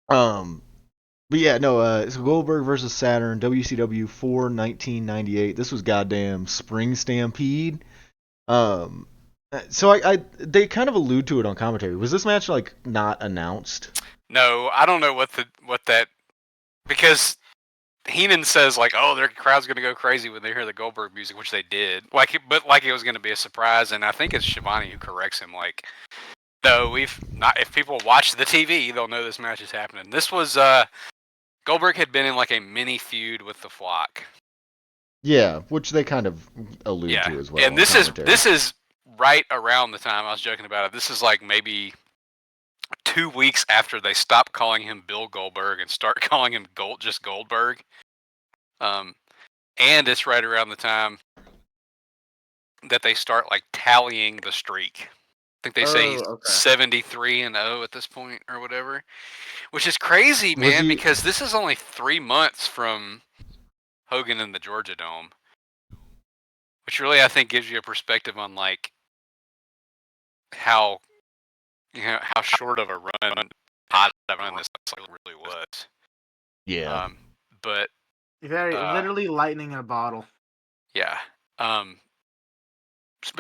But yeah, no, it's Goldberg versus Saturn, WCW 4/1998. This was goddamn Spring Stampede. So they kind of allude to it on commentary. Was this match like not announced? No, I don't know what that, because Heenan says like, "Oh, their crowd's gonna go crazy when they hear the Goldberg music," which they did. But it was gonna be a surprise, and I think it's Shivani who corrects him. Like, no, we've not. If people watch the TV, they'll know this match is happening. This was Goldberg had been in like a mini feud with the Flock. Yeah, which they kind of allude to as well. And this is right around the time I was joking about it. This is like maybe 2 weeks after they stop calling him Bill Goldberg and start calling him just Goldberg. And it's right around the time that they start like tallying the streak. I think they say he's 73-0 at this point or whatever, which is crazy, man, because this is only 3 months from Hogan in the Georgia Dome, which really I think gives you a perspective on like how short of a run, hot of a run this really was. Yeah. But literally lightning in a bottle. Yeah. But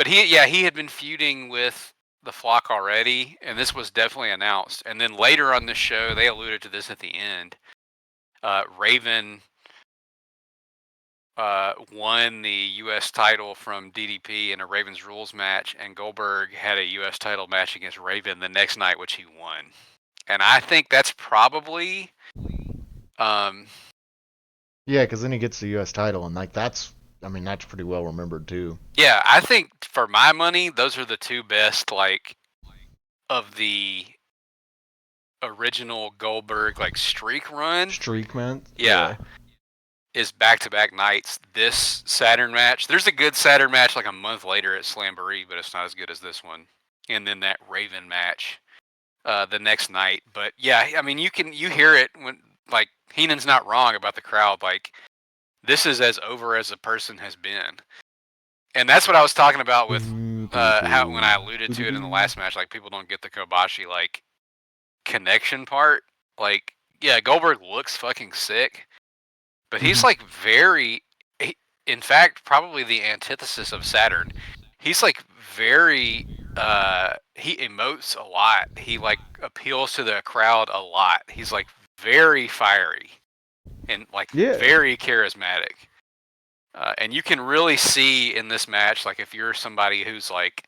he had been feuding with the Flock already, and this was definitely announced. And then later on the show, they alluded to this at the end. Raven won the U.S. title from DDP in a Raven's Rules match, and Goldberg had a U.S. title match against Raven the next night, which he won. And I think that's probably, yeah, because then he gets the U.S. title, and like that's pretty well remembered too. Yeah, I think for my money, those are the two best like of the original Goldberg like streak run. Streak, man. Yeah. Is back-to-back nights. This Saturn match. There's a good Saturn match like a month later at Slamboree, but it's not as good as this one. And then that Raven match the next night. But yeah, I mean, you hear it when like Heenan's not wrong about the crowd. Like, this is as over as a person has been. And that's what I was talking about with how when I alluded to it in the last match, like people don't get the Kobashi like connection part. Like, yeah, Goldberg looks fucking sick, but he's like in fact, probably the antithesis of Saturn. He's like very he emotes a lot. He like appeals to the crowd a lot. He's like very fiery and like very charismatic. And you can really see in this match, like if you're somebody who's like,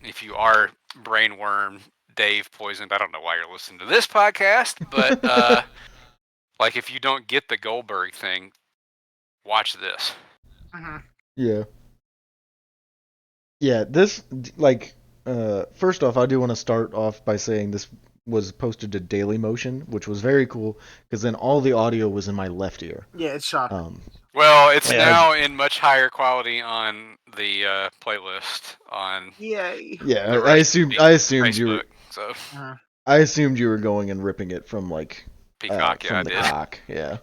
if you are brainworm Dave poisoned, I don't know why you're listening to this podcast, but like if you don't get the Goldberg thing, watch this. Yeah. Yeah, this like first off, I do want to start off by saying this was posted to Dailymotion, which was very cool because then all the audio was in my left ear. Yeah, it's shocking. Well, it's now in much higher quality on the playlist on. Yeah, I assumed Facebook, you were. So. I assumed you were going and ripping it from like Peacock. From the cock. Yeah.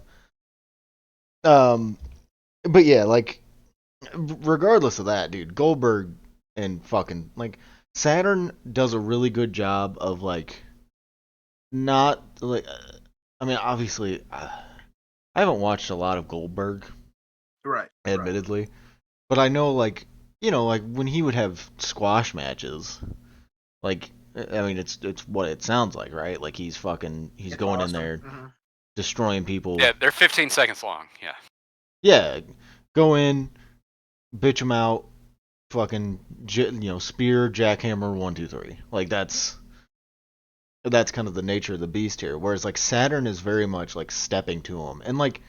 But yeah, like regardless of that, dude, Goldberg and fucking like Saturn does a really good job of like not like I mean obviously I haven't watched a lot of Goldberg, right, admittedly, but I know like like when he would have squash matches, like I mean it's what it sounds like, right? Like he's going in there destroying people. Yeah, they're 15 seconds long. Yeah, go in, bitch him out, fucking spear, jackhammer, 1, 2, 3. Like that's kind of the nature of the beast here. Whereas like Saturn is very much like stepping to him, and like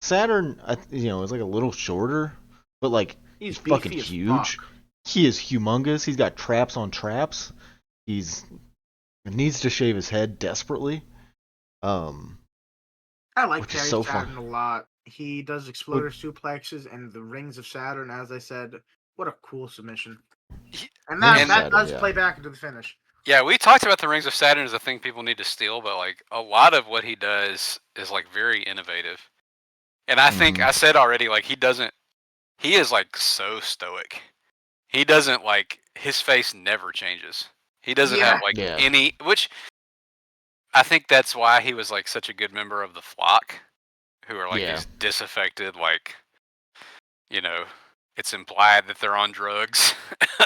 Saturn, is like a little shorter, but like he's fucking huge. He is humongous. He's got traps on traps. He's needs to shave his head desperately. I like Terry Saturn a lot. He does exploder suplexes and the Rings of Saturn, as I said. What a cool submission. And that does play back into the finish. Yeah, we talked about the Rings of Saturn as a thing people need to steal, but like a lot of what he does is like very innovative. And I think I said already, like he is like so stoic. He doesn't like, his face never changes. He doesn't have like any, which I think that's why he was like such a good member of the Flock, who are like these disaffected, like, it's implied that they're on drugs.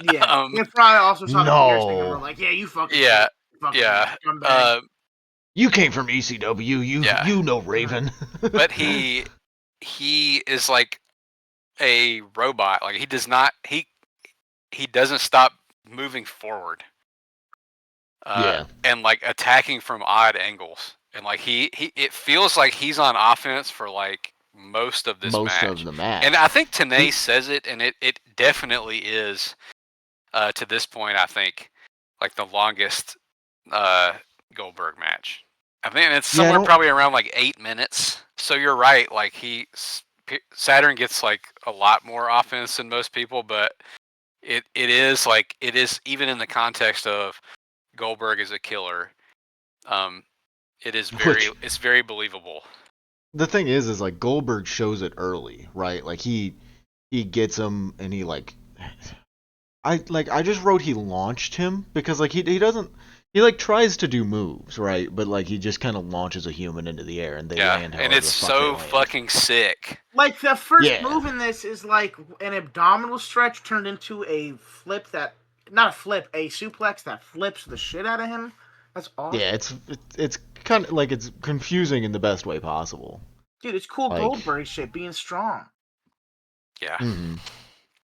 Yeah, they probably also saw the Pierce thing and were No. like, "Yeah, you fucking Yeah, fucking yeah. scumbag." You came from ECW. Yeah. You know Raven. But he is like a robot. Like he doesn't stop moving forward. Yeah. And like attacking from odd angles. And like it feels like he's on offense for like most of this Most match. of the match. And I think Tenay says it, and it definitely is to this point, I think, like the longest Goldberg match. I think it's somewhere probably around like 8 minutes. So you're right. Like Saturn gets like a lot more offense than most people, but it is even in the context of Goldberg is a killer. It's very believable. The thing is like Goldberg shows it early, right? Like he gets him and he like I just wrote he launched him because like he doesn't he like tries to do moves, right? But like he just kind of launches a human into the air and they land and it's so fucking sick. Like the first move in this is like an abdominal stretch turned into a flip that not a flip, a suplex that flips the shit out of him. That's awesome. Yeah, it's kind of like it's confusing in the best way possible. Dude, it's cool Goldberg shit being strong. Yeah. Mm-hmm.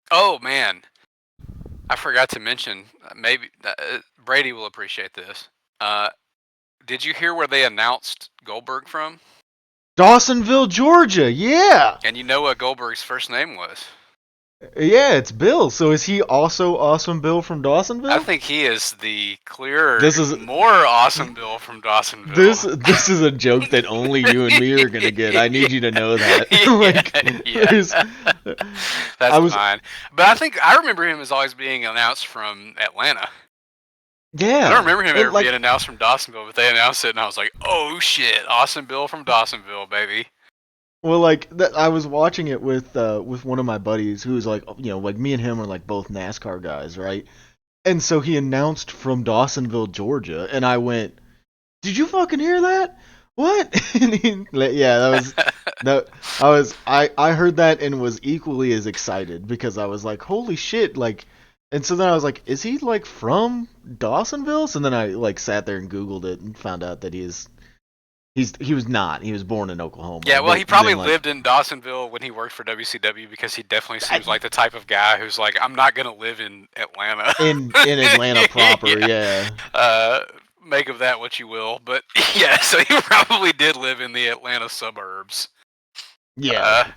Oh man, I forgot to mention. Maybe Brady will appreciate this. Did you hear where they announced Goldberg from? Dawsonville, Georgia. Yeah. And you know what Goldberg's first name was? Yeah, it's Bill. So is he also Awesome Bill from Dawsonville? I think he is the more Awesome Bill from Dawsonville. This is a joke that only you and me are gonna get. I need you to know that. That's fine. But I think I remember him as always being announced from Atlanta. Yeah. I don't remember him ever being announced from Dawsonville, but they announced it, and I was like, "Oh shit, Awesome Bill from Dawsonville, baby." Well, like I was watching it with one of my buddies who's like, like me and him are like both NASCAR guys, right? And so he announced from Dawsonville, Georgia, and I went, "Did you fucking hear that? What?" I heard that and was equally as excited because I was like, "Holy shit!" Like, and so then I was like, "Is he like from Dawsonville?" So then I like sat there and Googled it and found out that he was not. He was born in Oklahoma. Yeah, well, he probably lived in Dawsonville when he worked for WCW because he definitely seems like the type of guy who's like, I'm not gonna live in Atlanta. In Atlanta proper, yeah. Make of that what you will, but yeah, so he probably did live in the Atlanta suburbs. Yeah.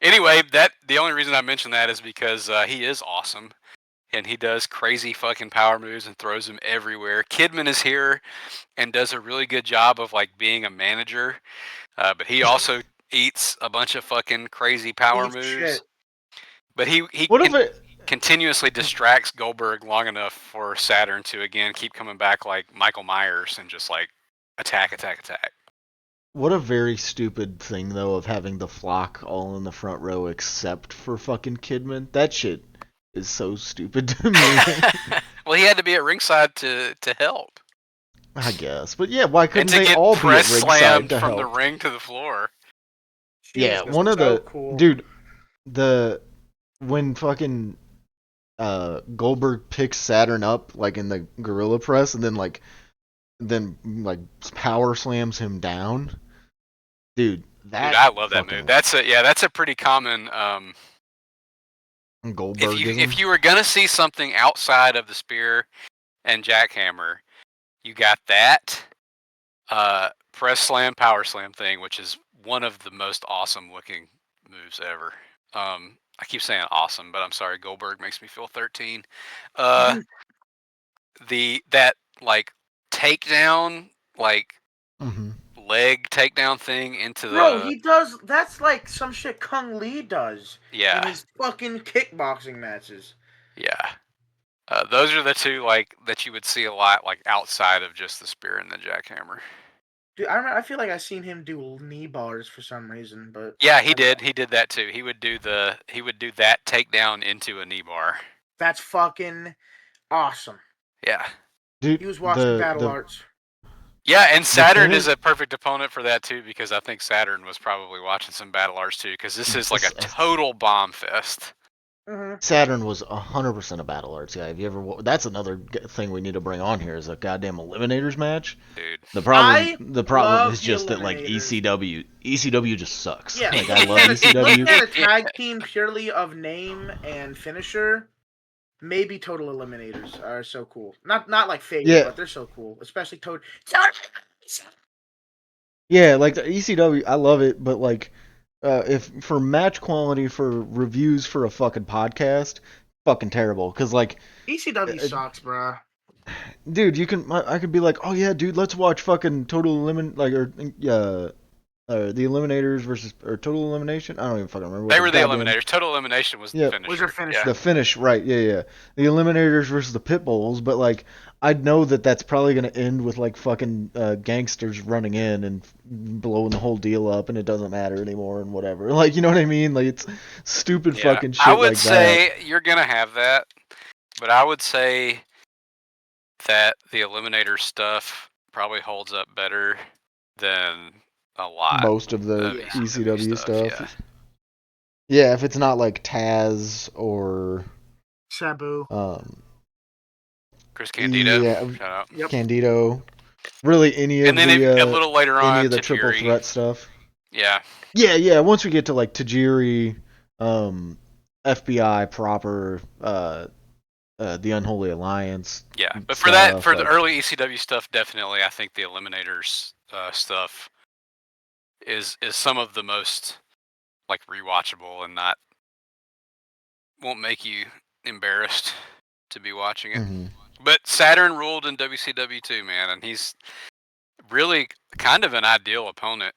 Anyway, the only reason I mention that is because he is awesome. And he does crazy fucking power moves and throws them everywhere. Kidman is here and does a really good job of like being a manager, but he also eats a bunch of fucking crazy power moves. Shit. But he continuously distracts Goldberg long enough for Saturn to again keep coming back like Michael Myers and just like attack. What a very stupid thing though of having the flock all in the front row except for fucking Kidman. That shit is so stupid to me. Well, he had to be at ringside to help. I guess, but yeah, why couldn't they all be at ringside to help? From the ring to the floor? Yeah, one of the cool. Dude, when fucking Goldberg picks Saturn up like in the gorilla press and then power slams him down. Dude, I love that move. That's a pretty common Goldbergism. If you were gonna see something outside of the spear and jackhammer, you got that press slam, power slam thing, which is one of the most awesome looking moves ever. I keep saying awesome, but I'm sorry, Goldberg makes me feel 13. That like takedown, like leg takedown thing into the. Bro, he does. That's like some shit Kung Lee does. Yeah. In his fucking kickboxing matches. Yeah. Those are the two like that you would see a lot, like outside of just the spear and the jackhammer. Dude, I feel like I've seen him do knee bars for some reason, but yeah, he did. He did that too. He would do that takedown into a knee bar. That's fucking awesome. Yeah. Dude, he was watching Battle Arts. Yeah, and Saturn is a perfect opponent for that too, because I think Saturn was probably watching some Battle Arts too, because this is like a total bomb fest. Saturn was 100% a Battle Arts guy. Have you ever? That's another thing we need to bring on here is a goddamn Eliminators match. Dude. The problem love is the just that like Eliminators. ECW just sucks. Yeah, Like I love ECW. looking at a tag team purely of name and finisher, maybe Total Eliminators are so cool. Not like favorite, but they're so cool. Especially Total. Yeah, like the ECW, I love it, but like, if for match quality for reviews for a fucking podcast, fucking terrible. Cause like, ECW sucks, bro. dude, I could be like, oh yeah, dude, let's watch fucking Total Elimin like the Eliminators versus or Total Elimination. I don't even fucking remember. They were the Eliminators. Total Elimination was the finisher. Was their finisher? Yeah. The finish, right? Yeah. The Eliminators versus the Pitbulls, but like, I'd know that that's probably gonna end with like fucking gangsters running in and blowing the whole deal up, and it doesn't matter anymore and whatever. Like, you know what I mean? Like, it's stupid fucking shit. I would like say that. you're gonna have that, but I would say that the Eliminator stuff probably holds up better than a lot. Most of the ECW stuff. Yeah. Yeah, if it's not like Taz or Sabu. Chris Candido. Yeah, shout out. Yep. Candido. Really, any of and then the a little later on, any of the Tajiri. triple threat stuff. Yeah. Yeah. Once we get to like Tajiri, FBI proper, the Unholy Alliance. Yeah, but for that, for the early ECW stuff, definitely, I think the Eliminators stuff is some of the most like rewatchable and won't make you embarrassed to be watching it. Mm-hmm. But Saturn ruled in WCW too, man, and he's really kind of an ideal opponent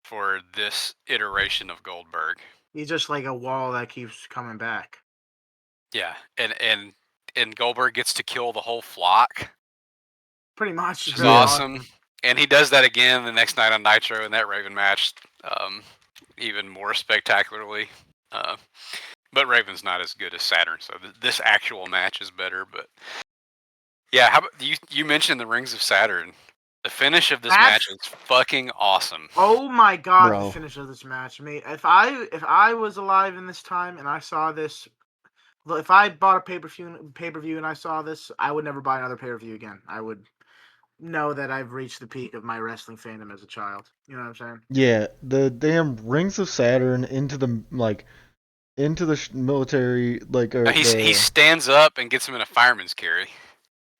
for this iteration of Goldberg. He's just like a wall that keeps coming back. Yeah, and Goldberg gets to kill the whole flock. Pretty much. Which is awesome. And he does that again the next night on Nitro in that Raven match, even more spectacularly. But Raven's not as good as Saturn, so this actual match is better. But yeah, how about you mentioned the Rings of Saturn? The finish of this match is fucking awesome. Oh my god, bro. The finish of this match, mate. If I was alive in this time and I saw this, if I bought a pay-per-view and I saw this, I would never buy another pay-per-view again. I would know that I've reached the peak of my wrestling fandom as a child. You know what I'm saying? Yeah, the damn Rings of Saturn into the military, like he stands up and gets him in a fireman's carry.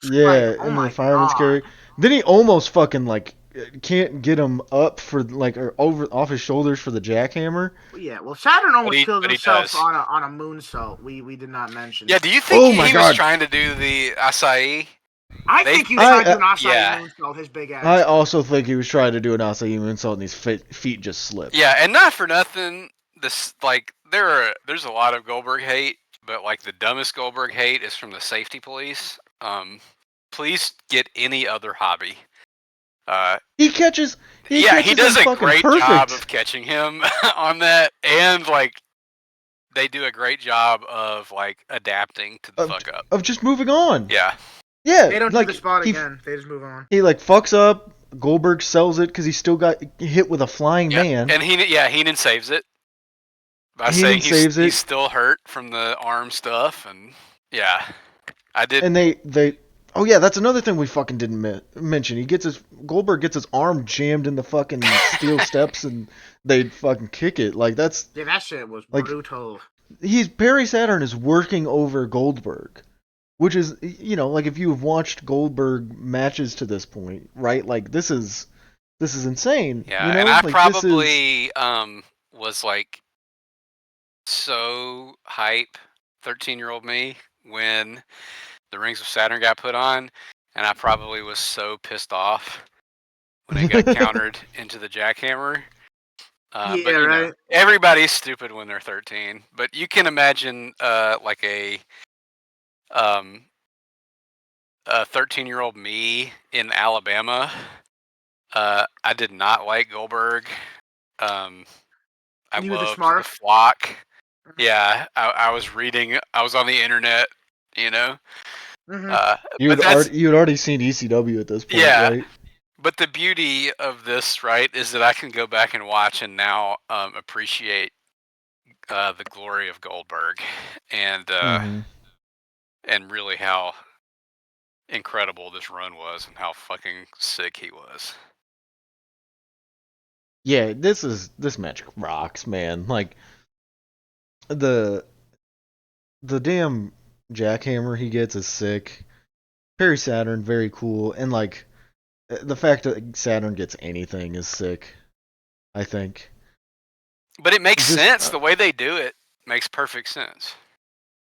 Yeah, in the fireman's carry. Then he almost fucking like can't get him up for like or over off his shoulders for the jackhammer. Yeah, well, Saturn almost killed himself on a moonsault. We did not mention. Yeah, do you think he was trying to do the acai? I think he was trying to do an acai moonsault. His big ass. I also think he was trying to do an acai moonsault, and his feet just slipped. Yeah, and not for nothing. This like there's a lot of Goldberg hate, but like the dumbest Goldberg hate is from the safety police. Please get any other hobby. He catches. He does a great job of catching him on that, and like they do a great job of like adapting to the fuck up of just moving on. Yeah. They don't do the spot again. They just move on. He like fucks up. Goldberg sells it because he still got hit with a flying man. And Heenan saves it by saying he's still hurt from the arm stuff, and yeah, I did. And they. Oh yeah, that's another thing we fucking didn't mention. Goldberg gets his arm jammed in the fucking steel steps, and they fucking kick it. Like that shit was like, brutal. Perry Saturn is working over Goldberg, which is like if you've watched Goldberg matches to this point, right? Like this is insane. Yeah, and I probably was like so hype, 13-year-old me when the Rings of Saturn got put on, and I probably was so pissed off when it got countered into the jackhammer. But, everybody's stupid when they're 13, but you can imagine like a 13-year-old me in Alabama. I did not like Goldberg. I loved the flock. Yeah, I was reading. I was on the internet. Mm-hmm. You had already seen ECW at this point, right? But the beauty of this, right, is that I can go back and watch and now appreciate the glory of Goldberg, and really how incredible this run was, and how fucking sick he was. Yeah, this match rocks, man. Like the damn jackhammer he gets is sick. Perry Saturn, very cool, and like the fact that Saturn gets anything is sick. I think. But it makes sense. The way they do it makes perfect sense.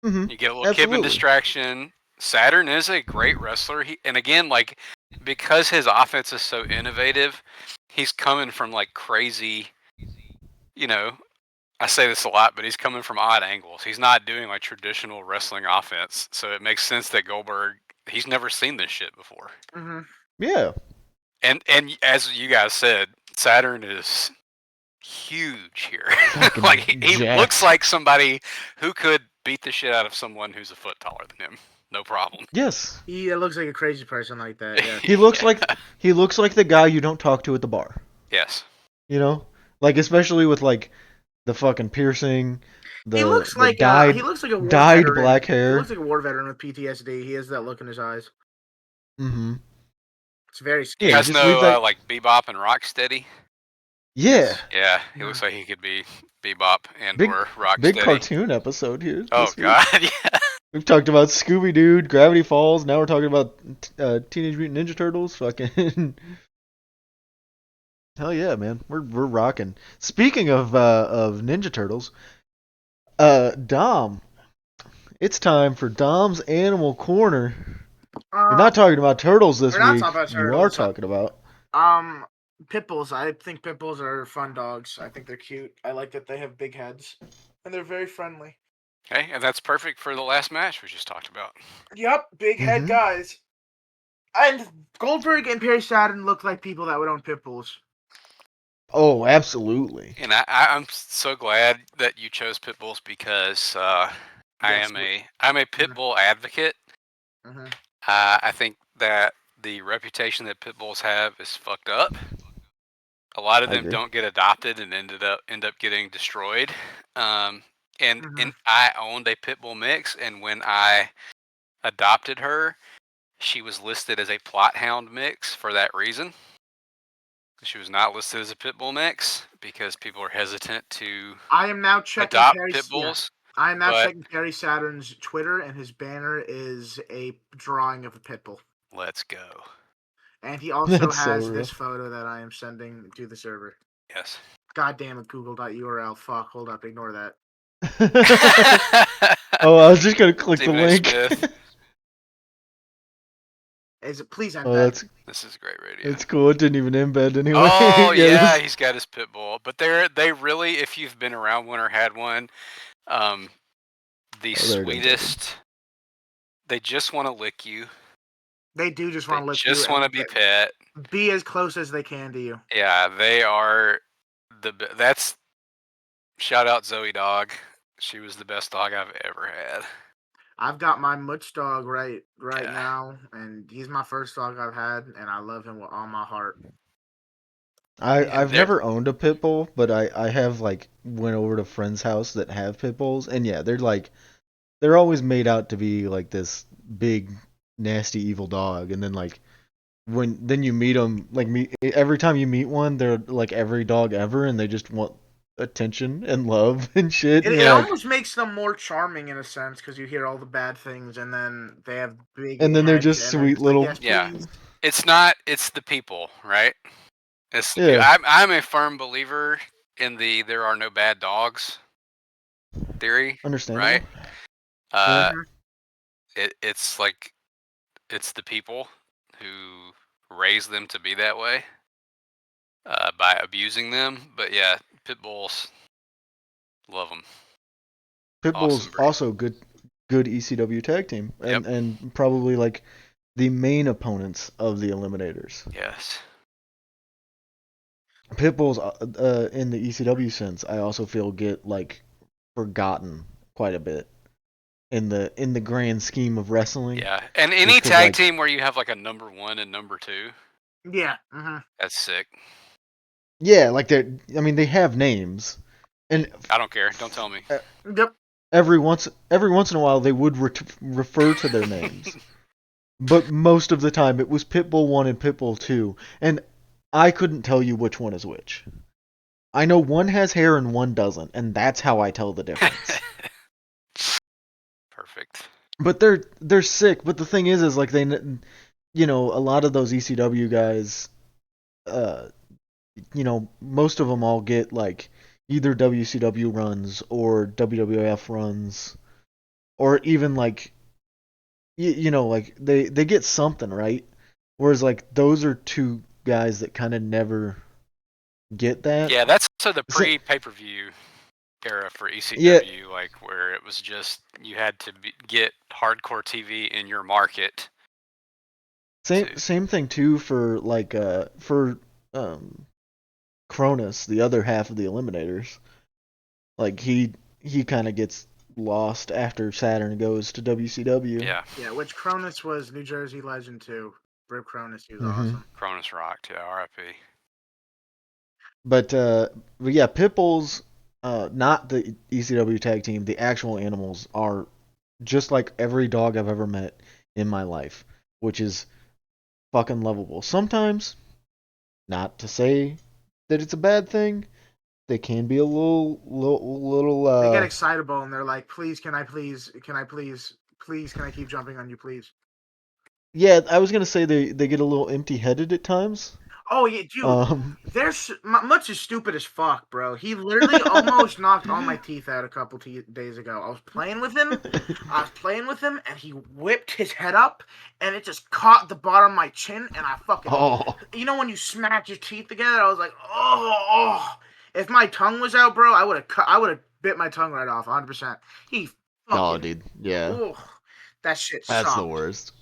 Mm-hmm. You get a little Kevin distraction. Saturn is a great wrestler. And again, like, because his offense is so innovative, he's coming from like crazy, I say this a lot, but he's coming from odd angles. He's not doing like traditional wrestling offense. So it makes sense that Goldberg, he's never seen this shit before. Mm-hmm. Yeah. And as you guys said, Saturn is huge here. Like he looks like somebody who could beat the shit out of someone who's a foot taller than him. No problem. Yes. He looks like a crazy person like that. Yeah. He looks like the guy you don't talk to at the bar. Yes. You know, like especially with like the fucking piercing. He looks like a dyed black hair. He looks like a war veteran with PTSD. He has that look in his eyes. Mm-hmm. It's very scary. You guys know like Bebop and Rocksteady? Yeah. Yeah, he looks like he could be Bebop or Rocksteady. Big cartoon episode here. Oh god, yeah. We've talked about Scooby-Doo, Gravity Falls. Now we're talking about Teenage Mutant Ninja Turtles. Fucking hell yeah, man. We're rocking. Speaking of Ninja Turtles, Dom, it's time for Dom's Animal Corner. We're not talking about turtles this week. You are talking about pit bulls. I think pit bulls are fun dogs. I think they're cute. I like that they have big heads and they're very friendly. Okay, and that's perfect for the last match we just talked about. Yep, big head guys. And Goldberg and Perry Saturn look like people that would own pit bulls. Oh, absolutely. And I'm so glad that you chose pit bulls because I'm a pit bull advocate. Mm-hmm. I think that the reputation that pit bulls have is fucked up. A lot of them don't get adopted and end up getting destroyed. And I owned a pit bull mix, and when I adopted her, she was listed as a plot hound mix for that reason. She was not listed as a pit bull mix because people are hesitant to adopt pit bulls. I am now checking Perry Saturn's Twitter, and his banner is a drawing of a pit bull. Let's go. And he also has this photo that I am sending to the server. Yes. God damn it, Google.url. Fuck, hold up, ignore that. Oh, I was just gonna click the link. Please embed. This is great radio. It's cool. It didn't even embed anyway. Oh yeah, he's got his pit bull. But they really, if you've been around one or had one, the sweetest. They just want to lick you. They do just want to lick you. Just want to be pet. Be as close as they can to you. Yeah, they are that's. Shout out Zoe Dog. She was the best dog I've ever had. I've got my Mutch dog right now, and he's my first dog I've had, and I love him with all my heart. I've never owned a pit bull, but I have like went over to friends' house that have pit bulls, and yeah, they're always made out to be like this big, nasty, evil dog, and then like then you meet them, like every time you meet one, they're like every dog ever, and they just want attention and love and shit. It almost makes them more charming in a sense because you hear all the bad things, and then they have big. And then they're just sweet little. Like, yes, please. It's the people, right? I'm a firm believer in the there are no bad dogs theory. Understandable. Right? It's like it's the people who raise them to be that way by abusing them. But yeah, pit bulls, love them. Pit bulls also good ECW tag team, and probably like the main opponents of the Eliminators. Yes. Pit bulls in the ECW sense, I also feel get like forgotten quite a bit in the grand scheme of wrestling. Yeah, and any tag team where you have like a number 1 and number 2. Yeah. That's sick. Yeah, like they have names, And I don't care. Don't tell me. Yep. every once in a while they would refer to their names. But most of the time it was Pitbull 1 and Pitbull 2, and I couldn't tell you which one is which. I know one has hair and one doesn't, and that's how I tell the difference. Perfect. But they're sick. But the thing is like they, a lot of those ECW guys, most of them all get like either WCW runs or WWF runs, or even like, like they get something, right? Whereas like those are two guys that kind of never get that. Yeah, that's also the So, pre-pay-per-view era for ECW, yeah, like where it was just you had to get hardcore TV in your market. same thing too for like Cronus, the other half of the Eliminators. Like he kind of gets lost after Saturn goes to WCW. Yeah. Yeah, which Cronus was New Jersey legend too. Rip Cronus, he was Mm-hmm. awesome. Cronus rocked, yeah, R.I.P. But yeah, Pitbull's not the ECW tag team. The actual animals are just like every dog I've ever met in my life, which is fucking lovable. Sometimes, not to say that it's a bad thing, they can be a little. They get excitable and they're like, "Please, can I keep jumping on you, please?" Yeah, I was gonna say they get a little empty-headed at times. Oh yeah, dude. Much is stupid as fuck, bro. He literally almost knocked all my teeth out a couple days ago. I was playing with him, and he whipped his head up, and it just caught the bottom of my chin, and I fucking. Oh. You know when you smack your teeth together? I was like, oh. If my tongue was out, bro, I would have bit my tongue right off, 100%. He fucking. Oh, dude, yeah. Oh, that shit That's sucked. the worst.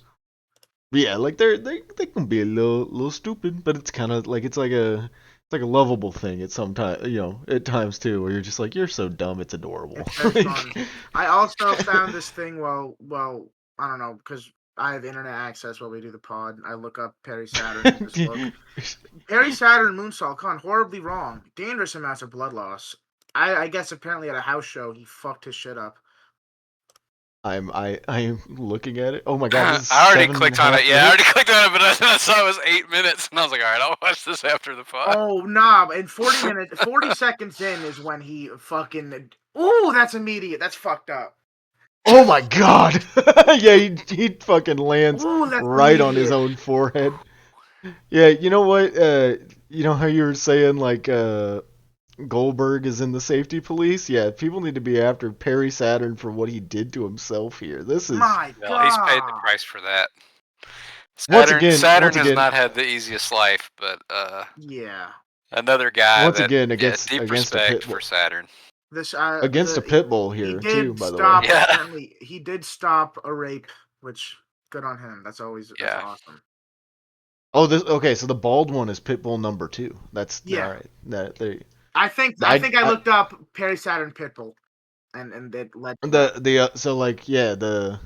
But yeah, like they can be a little stupid, but it's kind of like it's like a lovable thing at sometimes, at times too, where you're just like, you're so dumb, it's adorable. It's very fun. I also found this thing while I don't know, because I have internet access while we do the pod. I look up Perry Saturn. Perry Saturn moonsault gone horribly wrong. Dangerous amounts of blood loss. I guess apparently at a house show he fucked his shit up. I'm looking at it. Oh my god, this is I already 7.5 clicked on it. Yeah, I minutes. already clicked on it, but I saw it was 8 minutes, and I was like, all right, I'll watch this after the pod. Oh nah, and 40 seconds in is when he fucking. Ooh, that's immediate. That's fucked up. Oh my god. Yeah, he fucking lands right on his immediate. own forehead. Yeah, you know what? You know how you were saying like Goldberg is in the safety police? Yeah, people need to be after Perry Saturn for what he did to himself here. This is My Well, he's paid the God. price for that. Once Saturn has again, not had the easiest life, but Yeah. another guy once that again against deep against a respect pit for Saturn. This against a pit bull he here did too, by the stop. way. Yeah. Apparently, he did stop a rape, which good on him. That's Yeah. awesome. Oh, okay. So the bald one is Pitbull number 2. That's Yeah. all right. That there. I think I looked up Perry Saturn Pitbull, and it led to that. So like yeah the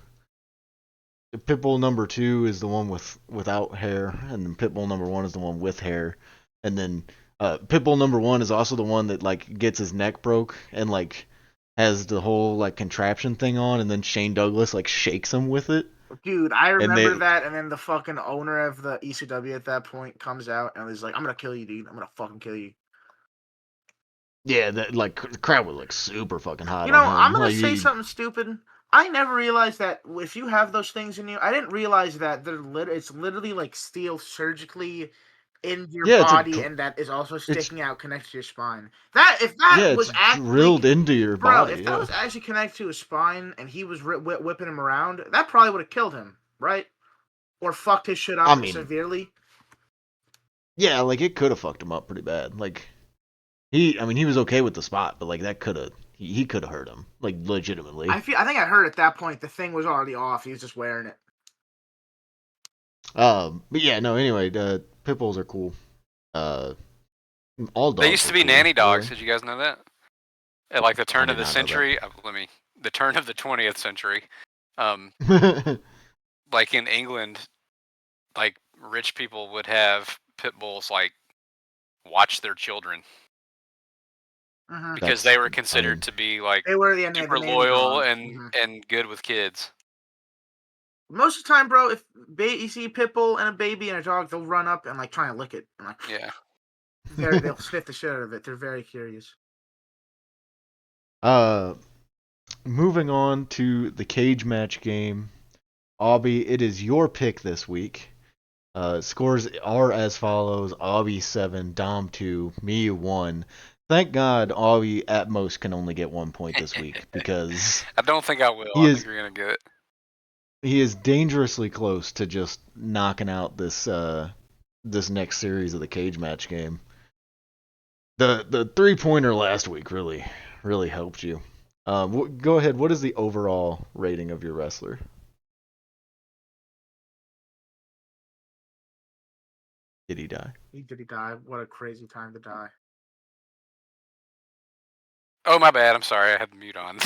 Pitbull number 2 is the one without hair, and then Pitbull number 1 is the one with hair, and then Pitbull number 1 is also the one that like gets his neck broke and like has the whole like contraption thing on, and then Shane Douglas like shakes him with it. Dude, I And remember they that, and then the fucking owner of the ECW at that point comes out and is like, "I'm gonna kill you, dude. I'm gonna fucking kill you." yeah, that like the crowd was like super fucking hot You know, on him. I'm gonna Like, say something stupid. I never realized that if you have those things in you, I didn't realize that it's literally like steel surgically in your yeah, body, and that is also sticking out connected to your spine. If yeah, that it's was actually drilled into your bro, body. if that Yeah. was actually connected to his spine and he was whipping him around, that probably would have killed him, right? Or fucked his shit up I mean, severely. yeah, like it could have fucked him up pretty bad. Like he was okay with the spot, but like that could have he could have hurt him, like legitimately. I think I heard at that point the thing was already off. He was just wearing it. But yeah, no. Anyway, pit bulls are cool. All dogs. They used to be cool, nanny dogs. really. Did you guys know that? At like the turn of the did not know that. century, the turn of the 20th century, like in England, like rich people would have pit bulls like watch their children. because they were considered to be like they were super loyal and good with kids. Most of the time, bro, if you see a pit bull and a baby and a dog, they'll run up and like try and lick it. And, like, yeah. They'll sniff the shit out of it. They're very curious. Moving on to the cage match game. Aubie, it is your pick this week. Scores are as follows: Aubie 7, Dom 2, me 1. Thank God Aubie at most can only get 1 point this week because I don't think I will. I think you're gonna get it. He is dangerously close to just knocking out this this next series of the cage match game. The 3-pointer last week really helped you. Go ahead. What is the overall rating of your wrestler? Did he die? Did he die? What a crazy time to die. Oh, my bad. I'm sorry. I had the mute on. The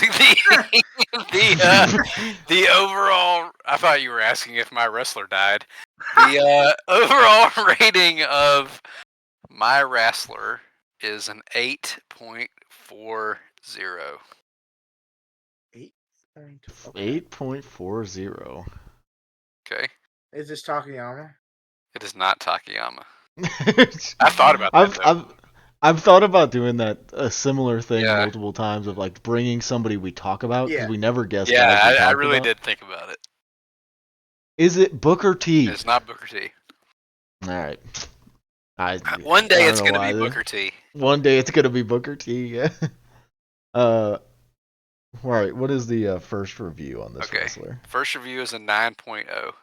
overall... I thought you were asking if my wrestler died. The overall rating of my wrestler is an 8.40. 8.40. Okay. Is this Takayama? It is not Takayama. I thought about that. I've thought about doing a similar thing multiple times of like bringing somebody we talk about because we never guessed. Yeah, I really did think about it. Is it Booker T? It's not Booker T. All right. One day it's gonna be Booker T. One day it's gonna be Booker T. Yeah. All right. What is the first review on this wrestler? First review is a 9.0.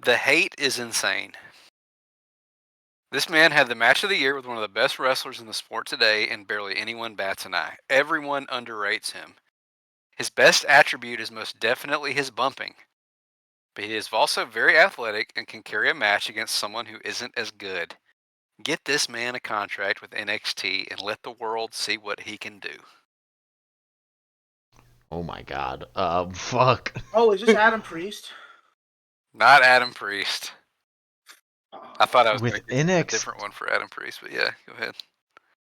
The hate is insane. This man had the match of the year with one of the best wrestlers in the sport today, and barely anyone bats an eye. Everyone underrates him. His best attribute is most definitely his bumping, but he is also very athletic and can carry a match against someone who isn't as good. Get this man a contract with NXT and let the world see what he can do. Oh my God. Fuck. Oh, is this Adam Priest? Not Adam Priest. I thought I was with going to get a different one for Adam Priest, but yeah, go ahead.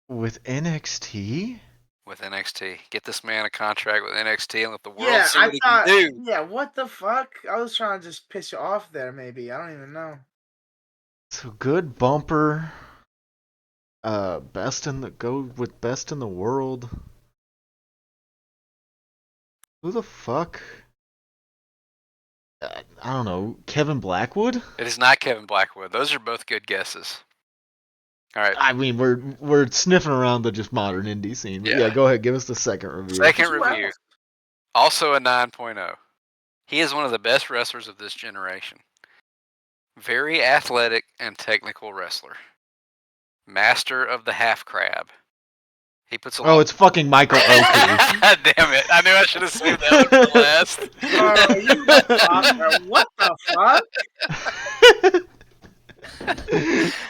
With NXT? With NXT. Get this man a contract with NXT and let the world see what he can do. Yeah, what the fuck? I was trying to just piss you off there, maybe. I don't even know. So good bumper. Best in the world. Who the fuck? I don't know. Kevin Blackwood? It is not Kevin Blackwood. Those are both good guesses. All right. I mean, we're sniffing around the just modern indie scene. But yeah, go ahead. Give us the second review. Second review. Also a 9.0. He is one of the best wrestlers of this generation. Very athletic and technical wrestler. Master of the half crab. He puts a it's fucking Michael Oku. Damn it. I knew I should have saved that one for last. What the fuck?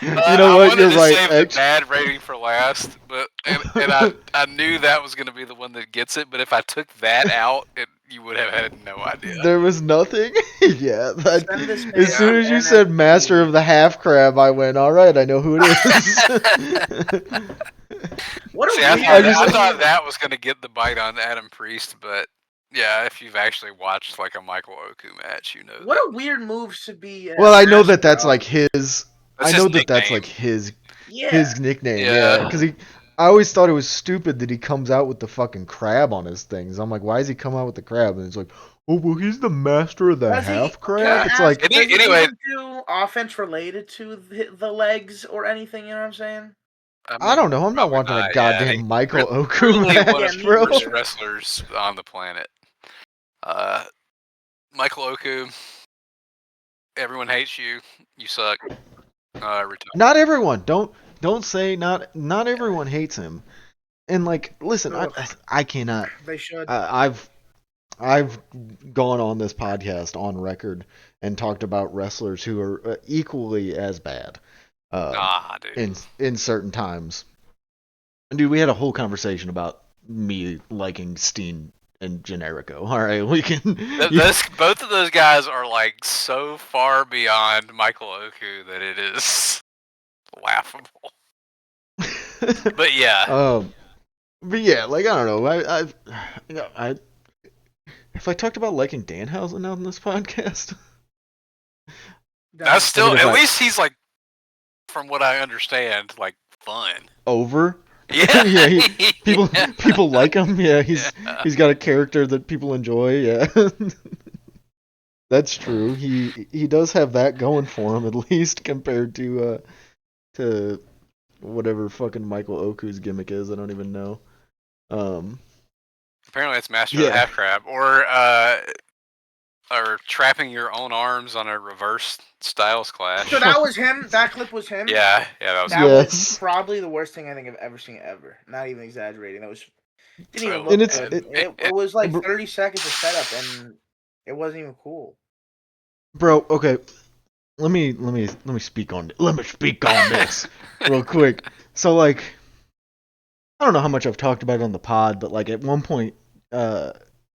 You know what? You're right. I wanted to save the bad rating for last, but and I knew that was going to be the one that gets it, but if I took that out, you would have had no idea. There was nothing? Yeah. As soon as you said Master of the Half Crab, I went, all right, I know who it is. I thought that was going to get the bite on Adam Priest, but yeah, if you've actually watched like a Michael Oku match, you know. What a weird move to be. Well, I know that's like his. I know that's like his nickname. Yeah, because I always thought it was stupid that he comes out with the fucking crab on his things. I'm like, why does he come out with the crab? And it's like, oh well, he's the master of the half crab. It's like anyway, do offense related to the legs or anything. You know what I'm saying? I don't know. I'm not watching a goddamn Michael Oku match, one of the worst wrestlers on the planet. Michael Oku, everyone hates you. You suck. Not everyone. Don't say not everyone hates him. And like, listen, I cannot. They should. I've gone on this podcast on record and talked about wrestlers who are equally as bad. Dude. In certain times. Dude, we had a whole conversation about me liking Steen and Generico. All right, we can. Both of those guys are like so far beyond Michael Oku that it is laughable. But yeah. But yeah, like I don't know. I have I talked about liking Danhausen on this podcast? That's still, I mean, at least he's like, from what I understand, like fun. Over. Yeah. Yeah. People Yeah. people like him. Yeah. He's got a character that people enjoy. Yeah. That's true. He does have that going for him, at least compared to whatever fucking Michael Oku's gimmick is. I don't even know. Apparently, it's Master of the Half Crab, or trapping your own arms on a reverse Styles Clash. So that was him. That clip was him. Yeah, that was. That was probably the worst thing I think I've ever seen ever. Not even exaggerating. That was didn't even look good. It was like 30 seconds of setup, and it wasn't even cool. Bro, okay. Let me speak on this real quick. So like, I don't know how much I've talked about it on the pod, but like at one point,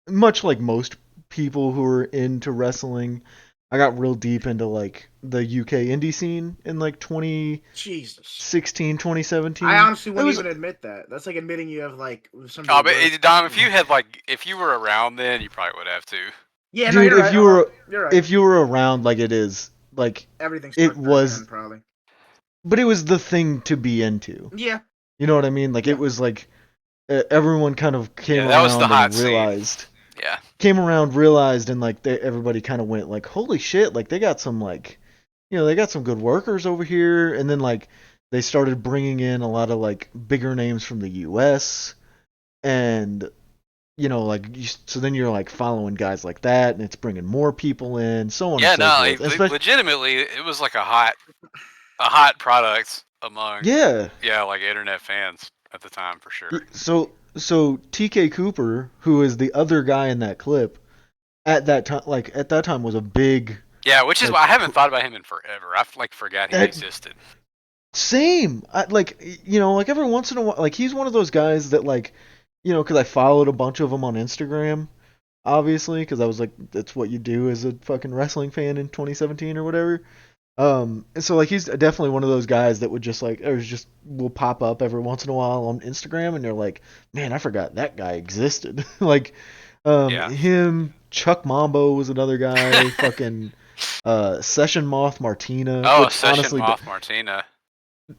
much like most people who are into wrestling, I got real deep into like the UK indie scene in like 2016, 2017. I honestly wouldn't even admit that. That's like admitting you have like some. Oh, but Dom, if you were around then, you probably would have too. Yeah, dude, no, if you were around, like it is, like everything's it was then, probably. But it was the thing to be into. Yeah. You know what I mean? Like it was like everyone kind of came that was around the hot and realized. Scene. Yeah. Came around, realized, and like everybody kind of went like, "Holy shit!" Like they got some like, they got some good workers over here, and then like they started bringing in a lot of like bigger names from the U.S. and like so then you're like following guys like that, and it's bringing more people in, so on. Yeah, and so forth. Legitimately, it was like a hot product among like internet fans at the time for sure. So TK Cooper, who is the other guy in that clip, at that time was a big. Yeah, which is why I haven't thought about him in forever. I like forgot he existed. Same. Like every once in a while, like he's one of those guys that like, because I followed a bunch of them on Instagram, obviously, because I was like, that's what you do as a fucking wrestling fan in 2017 or whatever. And so like he's definitely one of those guys that would just like will pop up every once in a while on Instagram, and you're like, man, I forgot that guy existed. Like, him, Chuck Mambo was another guy. Fucking Session Moth Martina. Oh, Session Moth Martina.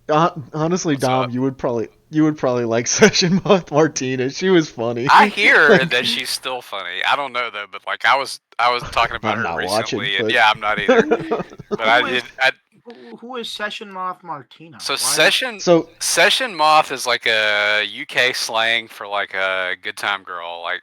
Honestly, Dom, you would probably like Session Moth Martina. She was funny. I hear that she's still funny. I don't know though, but like I was talking about her recently, and I'm not either. But Who is Session Moth Martina? So Session Moth is like a UK slang for like a good time girl, like.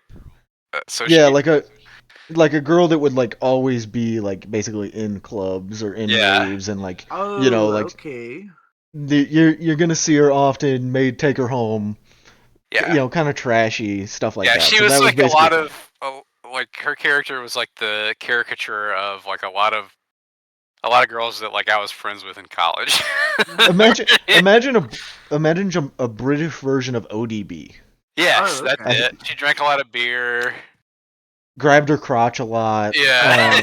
Like a girl that would like always be like basically in clubs or in raves and like okay. You're gonna see her often, may take her home. Yeah. Kind of trashy stuff like that. Yeah, she was like a lot of like her character was like the caricature of like a lot of girls that like I was friends with in college. imagine a British version of ODB. Yes, that's it. She drank a lot of beer. Grabbed her crotch a lot. Yeah.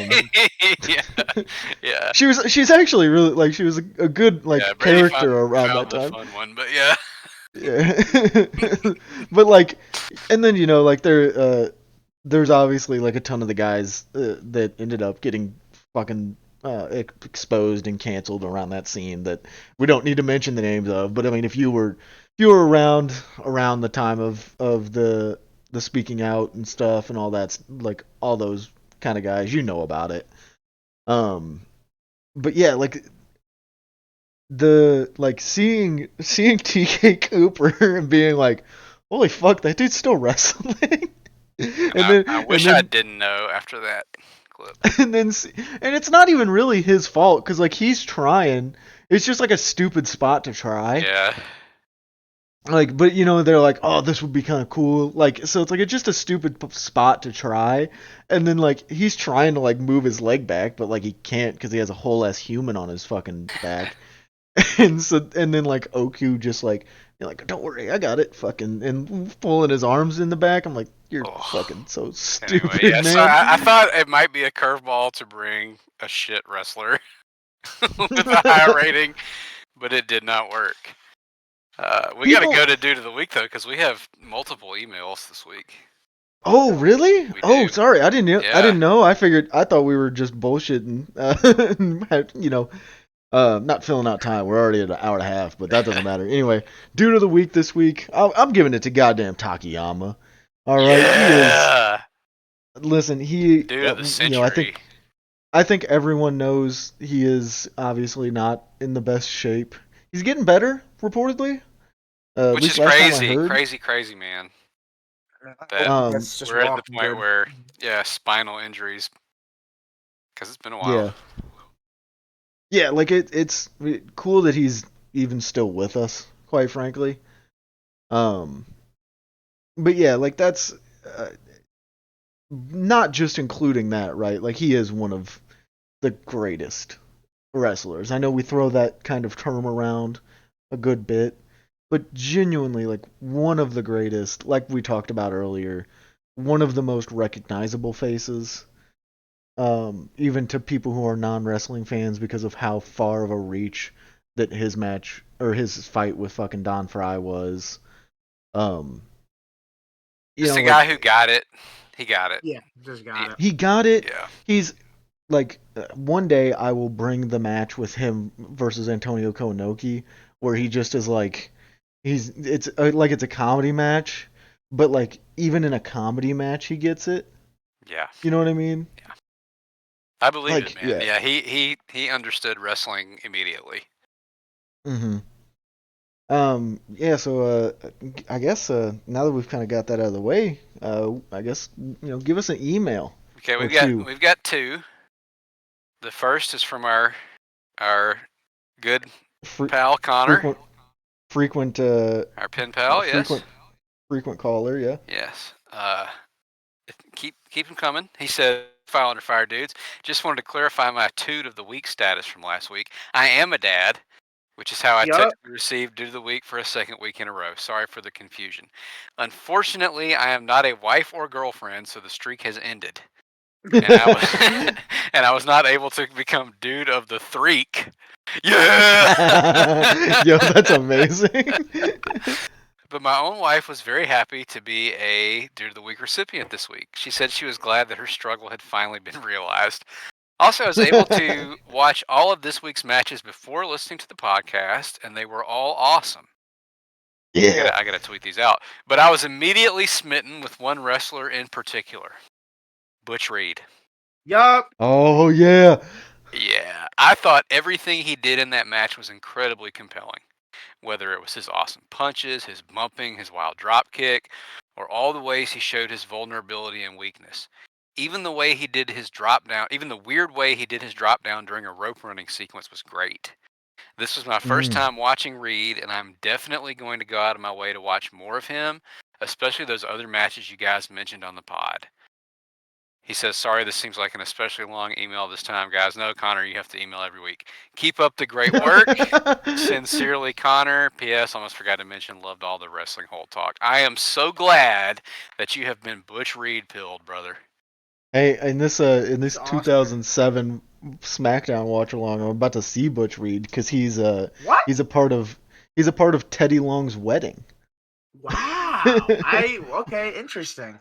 Yeah. She's actually really like she was a good like character around that time. Fun one, but yeah. Yeah. But like, and then like there's obviously like a ton of the guys that ended up getting fucking exposed and canceled around that scene that we don't need to mention the names of. But I mean, if you were around the time of the speaking out and stuff and all that, like all those kind of guys, about it. But yeah, like the seeing TK Cooper and being like, holy fuck, that dude's still wrestling. I wish I didn't know after that clip. And it's not even really his fault because like he's trying. It's just like a stupid spot to try. Yeah. Like, but they're like, oh, this would be kind of cool. Like, so it's like it's just a stupid spot to try, and then like he's trying to like move his leg back, but like he can't because he has a whole ass human on his fucking back. And then like Oku just like, you're like, don't worry, I got it, fucking, and pulling his arms in the back. I'm like, you're fucking so stupid, man. So I thought it might be a curveball to bring a shit wrestler with a high rating, but it did not work. We got to go to Dude of the Week though, because we have multiple emails this week. Oh, really? We Oh, do. sorry. I didn't know. Yeah. I didn't know. I thought we were just bullshitting. Not filling out time. We're already at an hour and a half, but that doesn't matter. Anyway, Dude of the Week this week. I'm giving it to goddamn Takayama. All right, Yeah. he is. Listen, he. Dude of the century. I think everyone knows he is obviously not in the best shape. He's getting better, reportedly. Which is crazy, man. That we're at the point where, spinal injuries, because it's been a while. Yeah, like it's cool that he's even still with us, quite frankly. But yeah, like that's not just including that, right? Like he is one of the greatest wrestlers. I know we throw that kind of term around a good bit, but genuinely, like one of the greatest, like we talked about earlier, one of the most recognizable faces. Even to people who are non-wrestling fans because of how far of a reach that his match or his fight with fucking Don Fry was. Just the guy who got it. He got it. Yeah, just got it. He got it. Yeah. He's like, one day I will bring the match with him versus Antonio Konoki, where he just is like, it's a comedy match, but like even in a comedy match he gets it. Yeah. You know what I mean? Yeah. I believe it, man. Yeah, he understood wrestling immediately. Mm-hmm. So I guess now that we've kind of got that out of the way, I guess give us an email. Okay, we've got two. The first is from our good pal Connor. Frequent our pen pal, yes. Frequent caller, yeah. Yes. Keep him coming. He said, "File Under Fire, dudes. Just wanted to clarify my Dude of the Week status from last week. I am a dad, which is how I technically received Dude of the Week for a second week in a row. Sorry for the confusion. Unfortunately, I am not a wife or girlfriend, so the streak has ended. And I was not able to become Dude of the Threak. Yeah! Yo, that's amazing. But my own wife was very happy to be a Dude of the Week recipient this week. She said she was glad that her struggle had finally been realized. Also, I was able to watch all of this week's matches before listening to the podcast, and they were all awesome. Yeah. I gotta tweet these out. But I was immediately smitten with one wrestler in particular, Butch Reed. Yup. Oh, yeah. Yeah. I thought everything he did in that match was incredibly compelling. Whether it was his awesome punches, his bumping, his wild drop kick, or all the ways he showed his vulnerability and weakness. Even the way he did his drop down, even the weird way he did his drop down during a rope running sequence was great. This was my first time watching Reed, and I'm definitely going to go out of my way to watch more of him, especially those other matches you guys mentioned on the pod. He says, sorry, this seems like an especially long email this time, guys. No, Connor, you have to email every week. Keep up the great work. Sincerely, Connor. P.S. Almost forgot to mention, loved all the wrestling whole talk. I am so glad that you have been Butch Reed pilled, brother. Hey, in this 2007 SmackDown watch along, I'm about to see Butch Reed because he's a part of Teddy Long's wedding. Wow. Okay, interesting.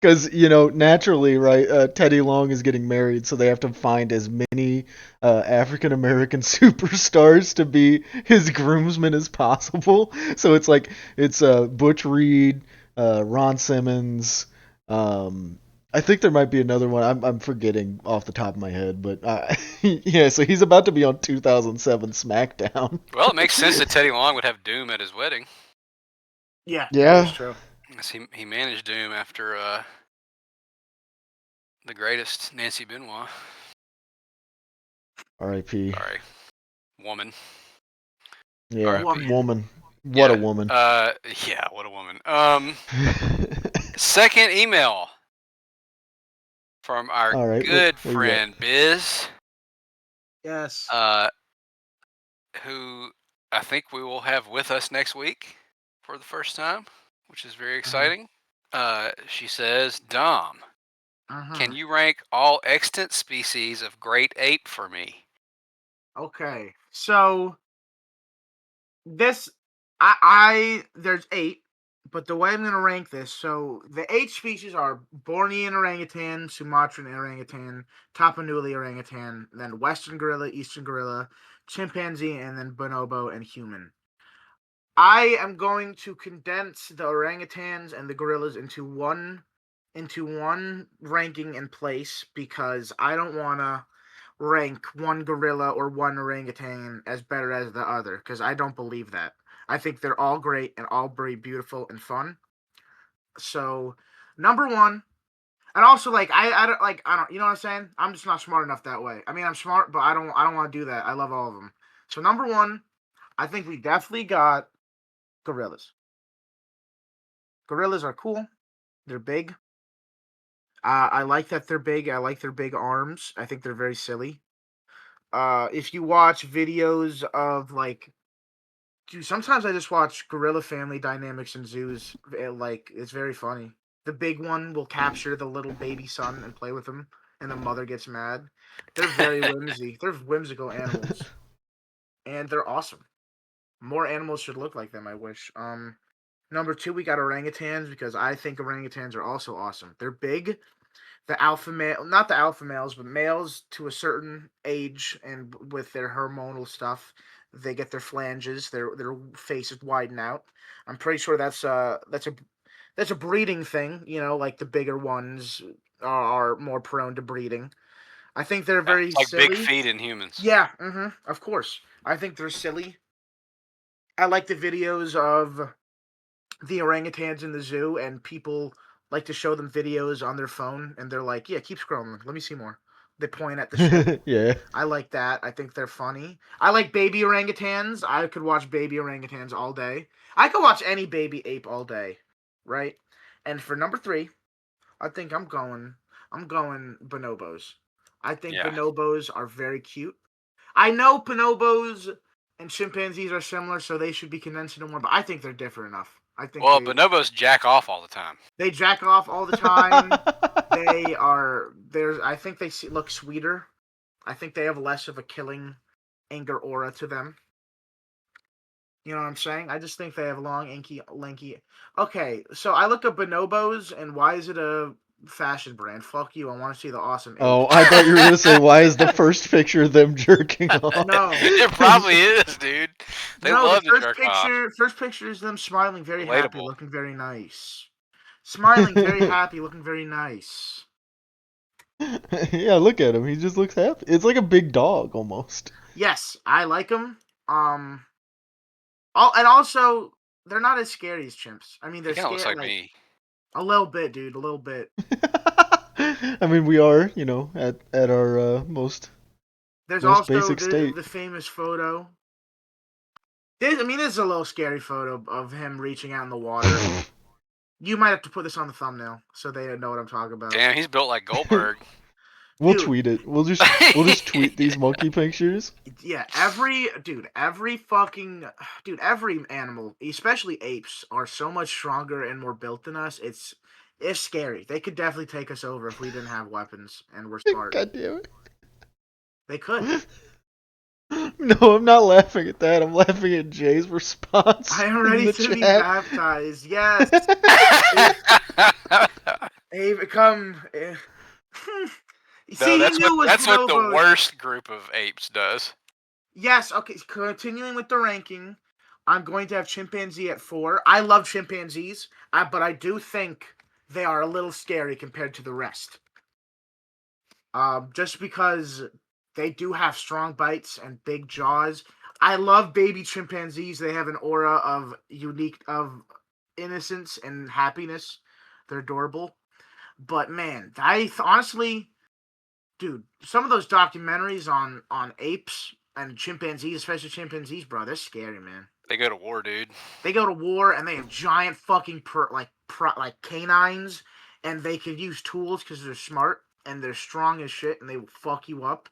Because naturally, right? Teddy Long is getting married, so they have to find as many African American superstars to be his groomsmen as possible. So it's like Butch Reed, Ron Simmons. I think there might be another one. I'm forgetting off the top of my head, but yeah. So he's about to be on 2007 SmackDown. Well, it makes sense that Teddy Long would have Doom at his wedding. Yeah, that's true. He managed Doom after the greatest, Nancy Benoit. R.I.P. Sorry, woman. Yeah, woman. What a woman. Yeah, what a woman. Second email from our good friend Biz. Yes. Who I think we will have with us next week for the first time, which is very exciting. She says, Dom, can you rank all extant species of great ape for me? Okay, so this There's 8, but the way I'm gonna rank this, so the 8 species are Bornean orangutan, Sumatran orangutan, Tapanuli orangutan, then Western gorilla, Eastern gorilla, chimpanzee, and then bonobo and human. I am going to condense the orangutans and the gorillas into one ranking and place because I don't want to rank one gorilla or one orangutan as better as the other because I don't believe that. I think they're all great and all very beautiful and fun. So, number 1, and also I don't you know what I'm saying? I'm just not smart enough that way. I mean, I'm smart, but I don't want to do that. I love all of them. So, number 1, I think we definitely got gorillas. Gorillas are cool. They're big. I like that they're big. I like their big arms. I think they're very silly. If you watch videos of dude, sometimes I just watch gorilla family dynamics in zoos. It's very funny. The big one will capture the little baby son and play with him, and the mother gets mad. They're very whimsy. They're whimsical animals, and they're awesome. More animals should look like them. I wish. Number 2, we got orangutans because I think orangutans are also awesome. They're big. The alpha male, not the alpha males, but males to a certain age and with their hormonal stuff, they get their flanges, their faces widen out. I'm pretty sure that's a breeding thing. Like the bigger ones are more prone to breeding. I think they're Yeah, very it's like big silly. feet in humans. Yeah, of course. I think they're silly. I like the videos of the orangutans in the zoo, and people like to show them videos on their phone, and they're like, "Yeah, keep scrolling. Let me see more." They point at the ship. Yeah. I like that. I think they're funny. I like baby orangutans. I could watch baby orangutans all day. I could watch any baby ape all day, right? And for number 3, I think I'm going bonobos. I think Yeah. bonobos are very cute. I know bonobos and chimpanzees are similar, so they should be condensed into one, but I think they're different enough. I think Well, bonobos jack off all the time. they jack off all the time. I think they look sweeter. I think they have less of a killing anger aura to them. You know what I'm saying? I just think they have long, inky, lanky. Okay, so I look up bonobos, and why is it a fashion brand? Fuck you. I want to see the awesome ape. Oh, I thought you were gonna say, why is the first picture them jerking off? No. It probably is, dude. They No, love the to jerk off. first picture is them smiling, very happy, Relatable. looking very nice. Smiling, very happy, looking very nice. Yeah, look at him. He just looks happy. It's like a big dog almost. Yes, I like them. And also they're not as scary as chimps. I mean, He they're kind of looks scary like me. a little bit, dude, a little bit. I mean, we are, at our There's most also basic state. the famous photo. This is a little scary photo of him reaching out in the water. You might have to put this on the thumbnail so they know what I'm talking about. Damn, he's built like Goldberg. We'll Dude. tweet it. We'll just tweet these monkey pictures. Yeah, every animal, especially apes, are so much stronger and more built than us. It's scary. They could definitely take us over if we didn't have weapons and we're smart. God damn it. They could. No, I'm not laughing at that. I'm laughing at Jay's response. I am in ready the to be chat. baptized. Yes. Abe, come. See, No, he knew it was that's what the bonobos. worst group of apes does. Yes, okay, continuing with the ranking, I'm going to have chimpanzee at 4. I love chimpanzees, but I do think they are a little scary compared to the rest. Just because they do have strong bites and big jaws. I love baby chimpanzees. They have an aura of innocence and happiness. They're adorable. But man, honestly, dude, some of those documentaries on apes and chimpanzees, especially chimpanzees, bro, they're scary, man. They go to war, dude. They go to war and they have giant fucking canines, and they can use tools because they're smart and they're strong as shit, and they will fuck you up,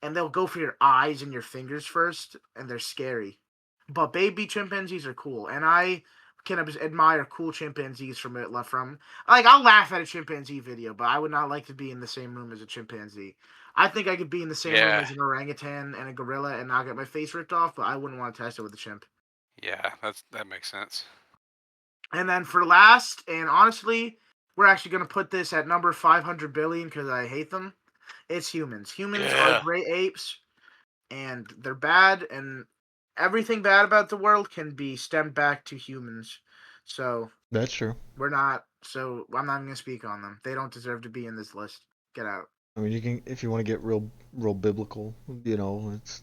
and they'll go for your eyes and your fingers first, and they're scary. But baby chimpanzees are cool, and I can admire cool chimpanzees from. I'll laugh at a chimpanzee video, but I would not like to be in the same room as a chimpanzee. I think I could be in the same room as an orangutan and a gorilla and not get my face ripped off, but I wouldn't want to test it with a chimp. Yeah, that makes sense. And then for last, and honestly, we're actually going to put this at number 500 billion because I hate them. It's humans. Humans are great apes, and they're bad, and everything bad about the world can be stemmed back to humans. So That's true. I'm not even going to speak on them. They don't deserve to be in this list. Get out. I mean, you can if you want to get real biblical. It's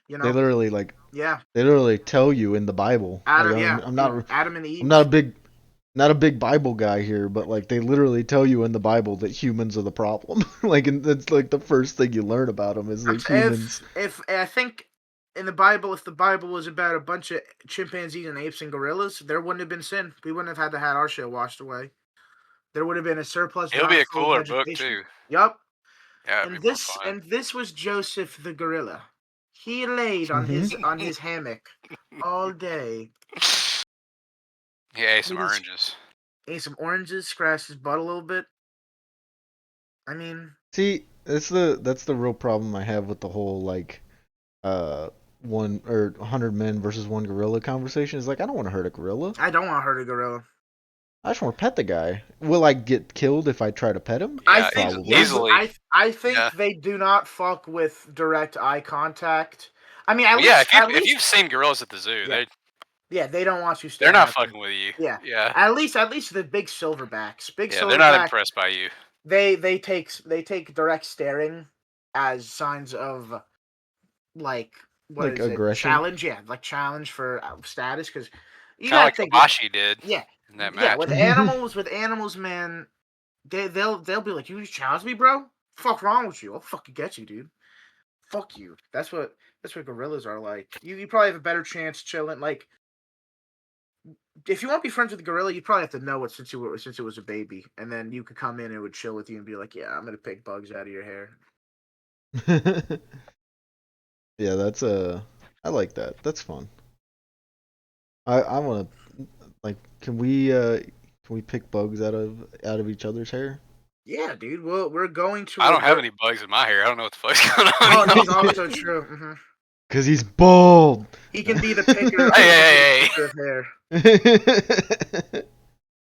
You they know? literally Yeah. they literally tell you in the Bible. Adam, I'm not Adam and Eve. I'm not a big Bible guy here, but like they literally tell you in the Bible that humans are the problem. Like, and that's like the first thing you learn about them is that humans. If I think in the Bible, if the Bible was about a bunch of chimpanzees and apes and gorillas, there wouldn't have been sin. We wouldn't have had to have our shit washed away. There would have been a surplus It'll be ground a full of cooler book vegetation. too. Yup. Yeah, it'd And be more fun. this was Joseph the gorilla. He laid on his hammock all day. He ate some oranges. Ate some oranges, scratched his butt a little bit. I mean, See, that's the real problem I have with the whole like, 100 men versus one gorilla conversation. Is like I don't want to hurt a gorilla. I don't want to hurt a gorilla. I just want to pet the guy. Will I get killed if I try to pet him? Yeah, Probably. easily. I think they do not fuck with direct eye contact. I mean, if you've seen gorillas at the zoo, they don't want you. They're not fucking with you. Yeah. At least the big silverbacks. They're not impressed by you. They take direct staring as signs of like aggression, challenge. Yeah, like challenge for status because you kind of like Kabashi did. Yeah. In that match. With animals, man, they'll be like, you challenge me, bro? Fuck wrong with you? I'll fucking get you, dude. Fuck you. That's what gorillas are like. You probably have a better chance chilling. Like, if you want to be friends with a gorilla, you probably have to know it since it was a baby, and then you could come in and it would chill with you and be like, yeah, I'm gonna pick bugs out of your hair. Yeah, that's I like that. That's fun. I want to like can we pick bugs out of each other's hair? Yeah, dude. Well, we're going to. I don't have any bugs in my hair. I don't know what the fuck's going on. Oh, that's also true. Mm-hmm. Cause he's bald. He can be the picker. Hey. Of hair.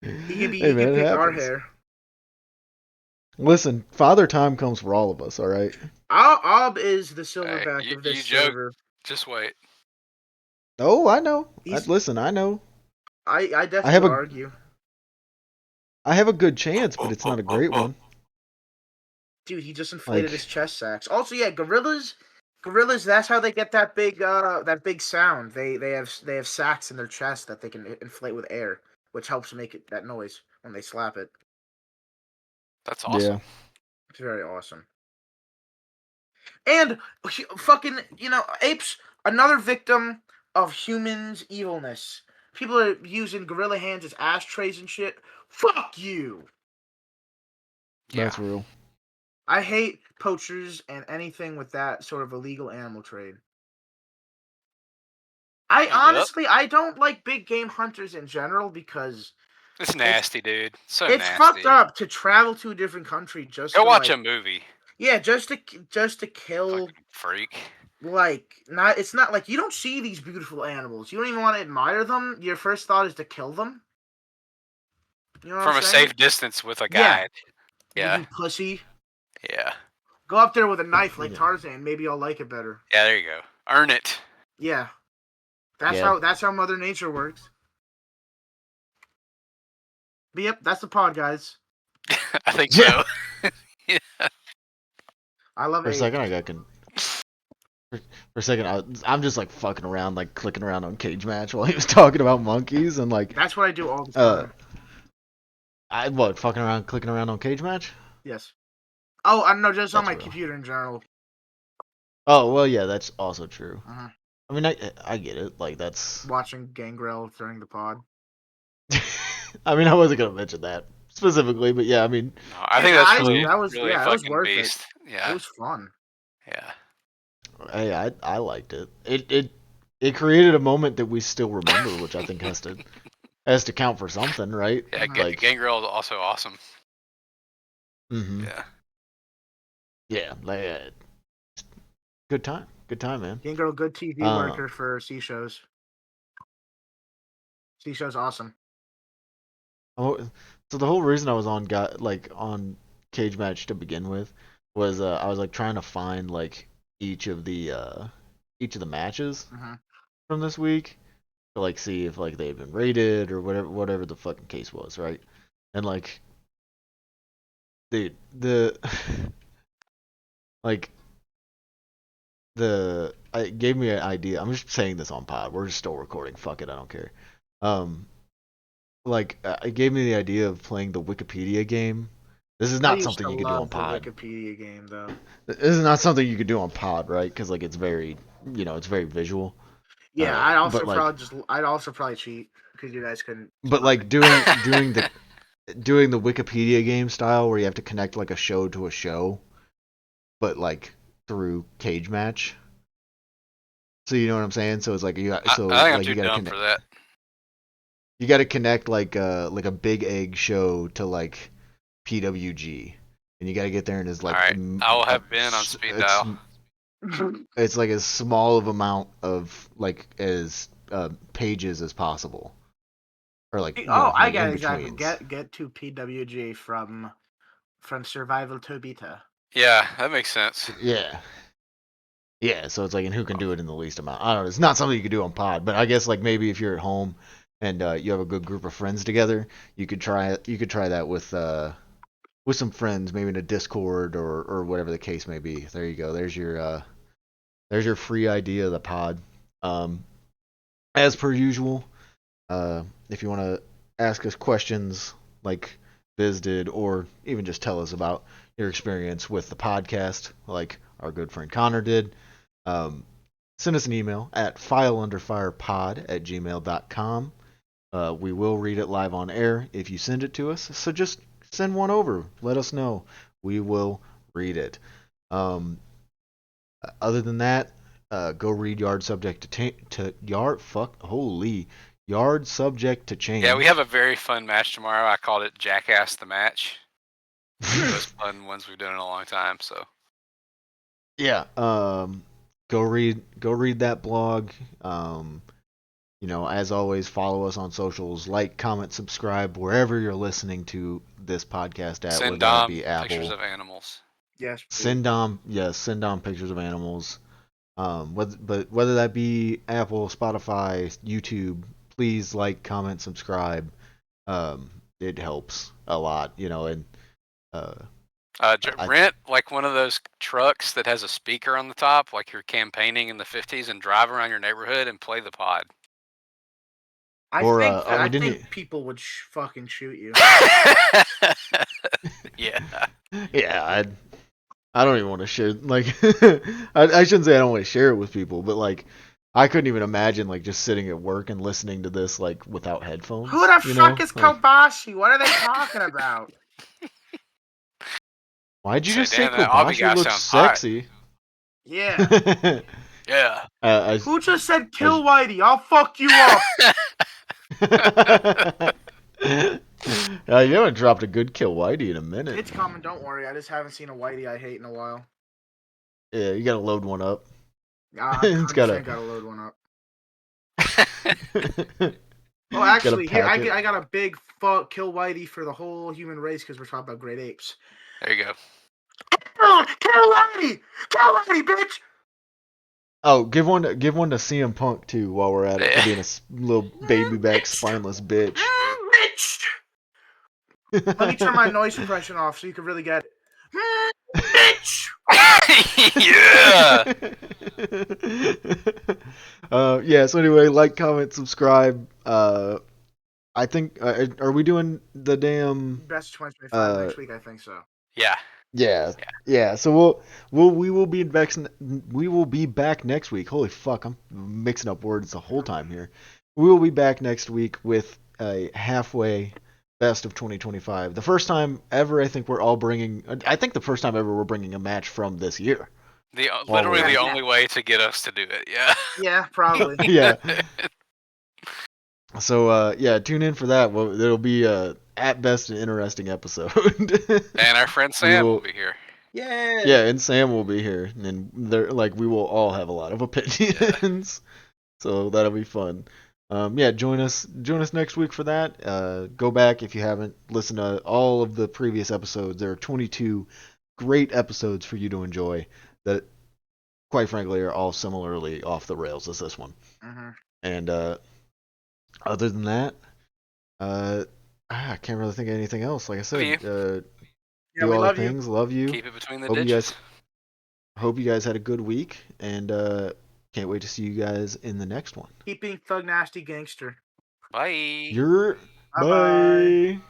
He can pick our hair. Listen, Father Time comes for all of us. All right. Ob is the silverback of this server. Just wait. Oh, I know. Listen, I know. I definitely would argue. I have a good chance, but it's not a great one. Dude, he just inflated his chest sacs. Also, yeah, gorillas. That's how they get that big sound. They have sacs in their chest that they can inflate with air, which helps make that noise when they slap it. That's awesome. Yeah. It's very awesome. And fucking, apes, another victim of humans' evilness. People are using gorilla hands as ashtrays and shit. Fuck you. That's real. I hate poachers and anything with that sort of illegal animal trade. I don't like big game hunters in general because it's nasty, dude. It's fucked up to travel to a different country just go watch a movie. Yeah, just to kill. Fucking freak. It's not like you don't see these beautiful animals. You don't even want to admire them. Your first thought is to kill them. You know From a safe distance with a guide. Yeah. You pussy. Yeah. Go up there with a knife like Tarzan. Maybe I'll like it better. Yeah, there you go. Earn it. Yeah. That's how Mother Nature works. But yep, that's the pod, guys. I think so. Yeah. I love it. For a second, I'm just like fucking around, like clicking around on Cage Match while he was talking about monkeys and like. That's what I do all the time. Fucking around, clicking around on Cage Match? Yes. Oh, I don't know, just on my computer in general. Oh well, yeah, that's also true. Uh-huh. I mean, I get it. Like that's watching Gangrel during the pod. I mean, I wasn't gonna mention that specifically, but yeah, I mean, no, I think that's really fucking worth beast. It. Yeah, it was fun. Yeah. Hey, I liked it. It created a moment that we still remember, which I think has to count for something, right? Yeah, Gangrel is also awesome. Mm-hmm. Yeah. Yeah, good time, man. Gangrel, good TV worker for C shows. He show's awesome. Oh, so the whole reason I was on on Cage Match to begin with was I was like trying to find like each of the matches from this week to like see if like they had been rated or whatever the fucking case was, right? And like, dude, the like it gave me an idea. I'm just saying this on pod. We're just still recording. Fuck it, I don't care. Like it gave me the idea of playing the Wikipedia game. This is not something you could do on pod. The Wikipedia game, though. This is not something you could do on pod, right? Because like it's very, it's very visual. Yeah, I'd also probably cheat because you guys couldn't. But like doing the Wikipedia game style where you have to connect like a show to a show, but like through Cage Match. So you know what I'm saying? So it's like you got I think I'm too dumb for that. You got to connect like a Big Egg show to like PWG, and you got to get there and it's like. All right, I will have Ben on speed dial. It's like as small of amount of like as pages as possible, or like. I get exactly. Get to PWG from survival to beta. Yeah, that makes sense. Yeah. Yeah, so it's like, and who can do it in the least amount? I don't know. It's not something you could do on pod, but I guess like maybe if you're at home and you have a good group of friends together, you could try it. You could try that with some friends, maybe in a Discord or whatever the case may be. There you go. There's your free idea of the pod. As per usual, if you want to ask us questions like Biz did, or even just tell us about your experience with the podcast, like our good friend Connor did, send us an email at fileunderfirepod@gmail.com. We will read it live on air if you send it to us, so just send one over. Let us know. We will read it. Other than that, go read Yard Subject to Yard Subject to Change. Yeah, we have a very fun match tomorrow. I called it Jackass the Match. The most fun ones we've done in a long time. So. Yeah. Go read that blog. As always, follow us on socials, like, comment, subscribe wherever you're listening to this podcast at. Send Dom pictures of animals. Yes. Send Dom pictures of animals. Whether that be Apple, Spotify, YouTube, please like, comment, subscribe. It helps a lot, and rent like one of those trucks that has a speaker on the top, like you're campaigning in the 50s, and drive around your neighborhood and play the pod. I think people would fucking shoot you. Yeah. Yeah, I don't even want to share. Like, I shouldn't say I don't want to share it with people, but like, I couldn't even imagine like just sitting at work and listening to this like without headphones. Who the fuck is Kobashi? What are they talking about? Why'd you just say Kobashi looks sexy? Hot. Yeah. Yeah. Who just said kill Whitey? I'll fuck you up. You haven't dropped a good kill Whitey in a minute. It's coming, don't worry. I just haven't seen a Whitey I hate in a while. Yeah, you gotta load one up. It's gotta load one up. Oh, actually, here I got a big fuck kill Whitey for the whole human race because we're talking about great apes. There you go. Oh, kill Whitey! Kill Whitey, bitch! Oh, give one to CM Punk too while we're at it, for being a little baby back spineless bitch. Bitch! Let me turn my noise suppression off so you can really get it. Bitch! Yeah! Yeah, so anyway, like, comment, subscribe. I think, are we doing the damn... Best 2025 next week? I think so. Yeah. Yeah. So we will be back next week. Holy fuck, I'm mixing up words the whole time here. We will be back next week with a halfway best of 2025. The first time ever, I think the first time ever we're bringing a match from this year. Literally the only way to get us to do it. Yeah. Yeah, probably. Yeah. So tune in for that. Well, it'll be at best an interesting episode. And our friend Sam will be here. Yeah. Yeah, and Sam will be here, and we will all have a lot of opinions. So that'll be fun. Yeah, join us next week for that. Go back if you haven't listened to all of the previous episodes. There are 22 great episodes for you to enjoy that, quite frankly, are all similarly off the rails as this one. Mm-hmm. And other than that, I can't really think of anything else. Like I said, do we all the love you. things. Love you. Keep it between the Hope ditches. you guys had a good week, and can't wait to see you guys in the next one. Keep being thug nasty gangster. Bye. Bye. Bye-bye.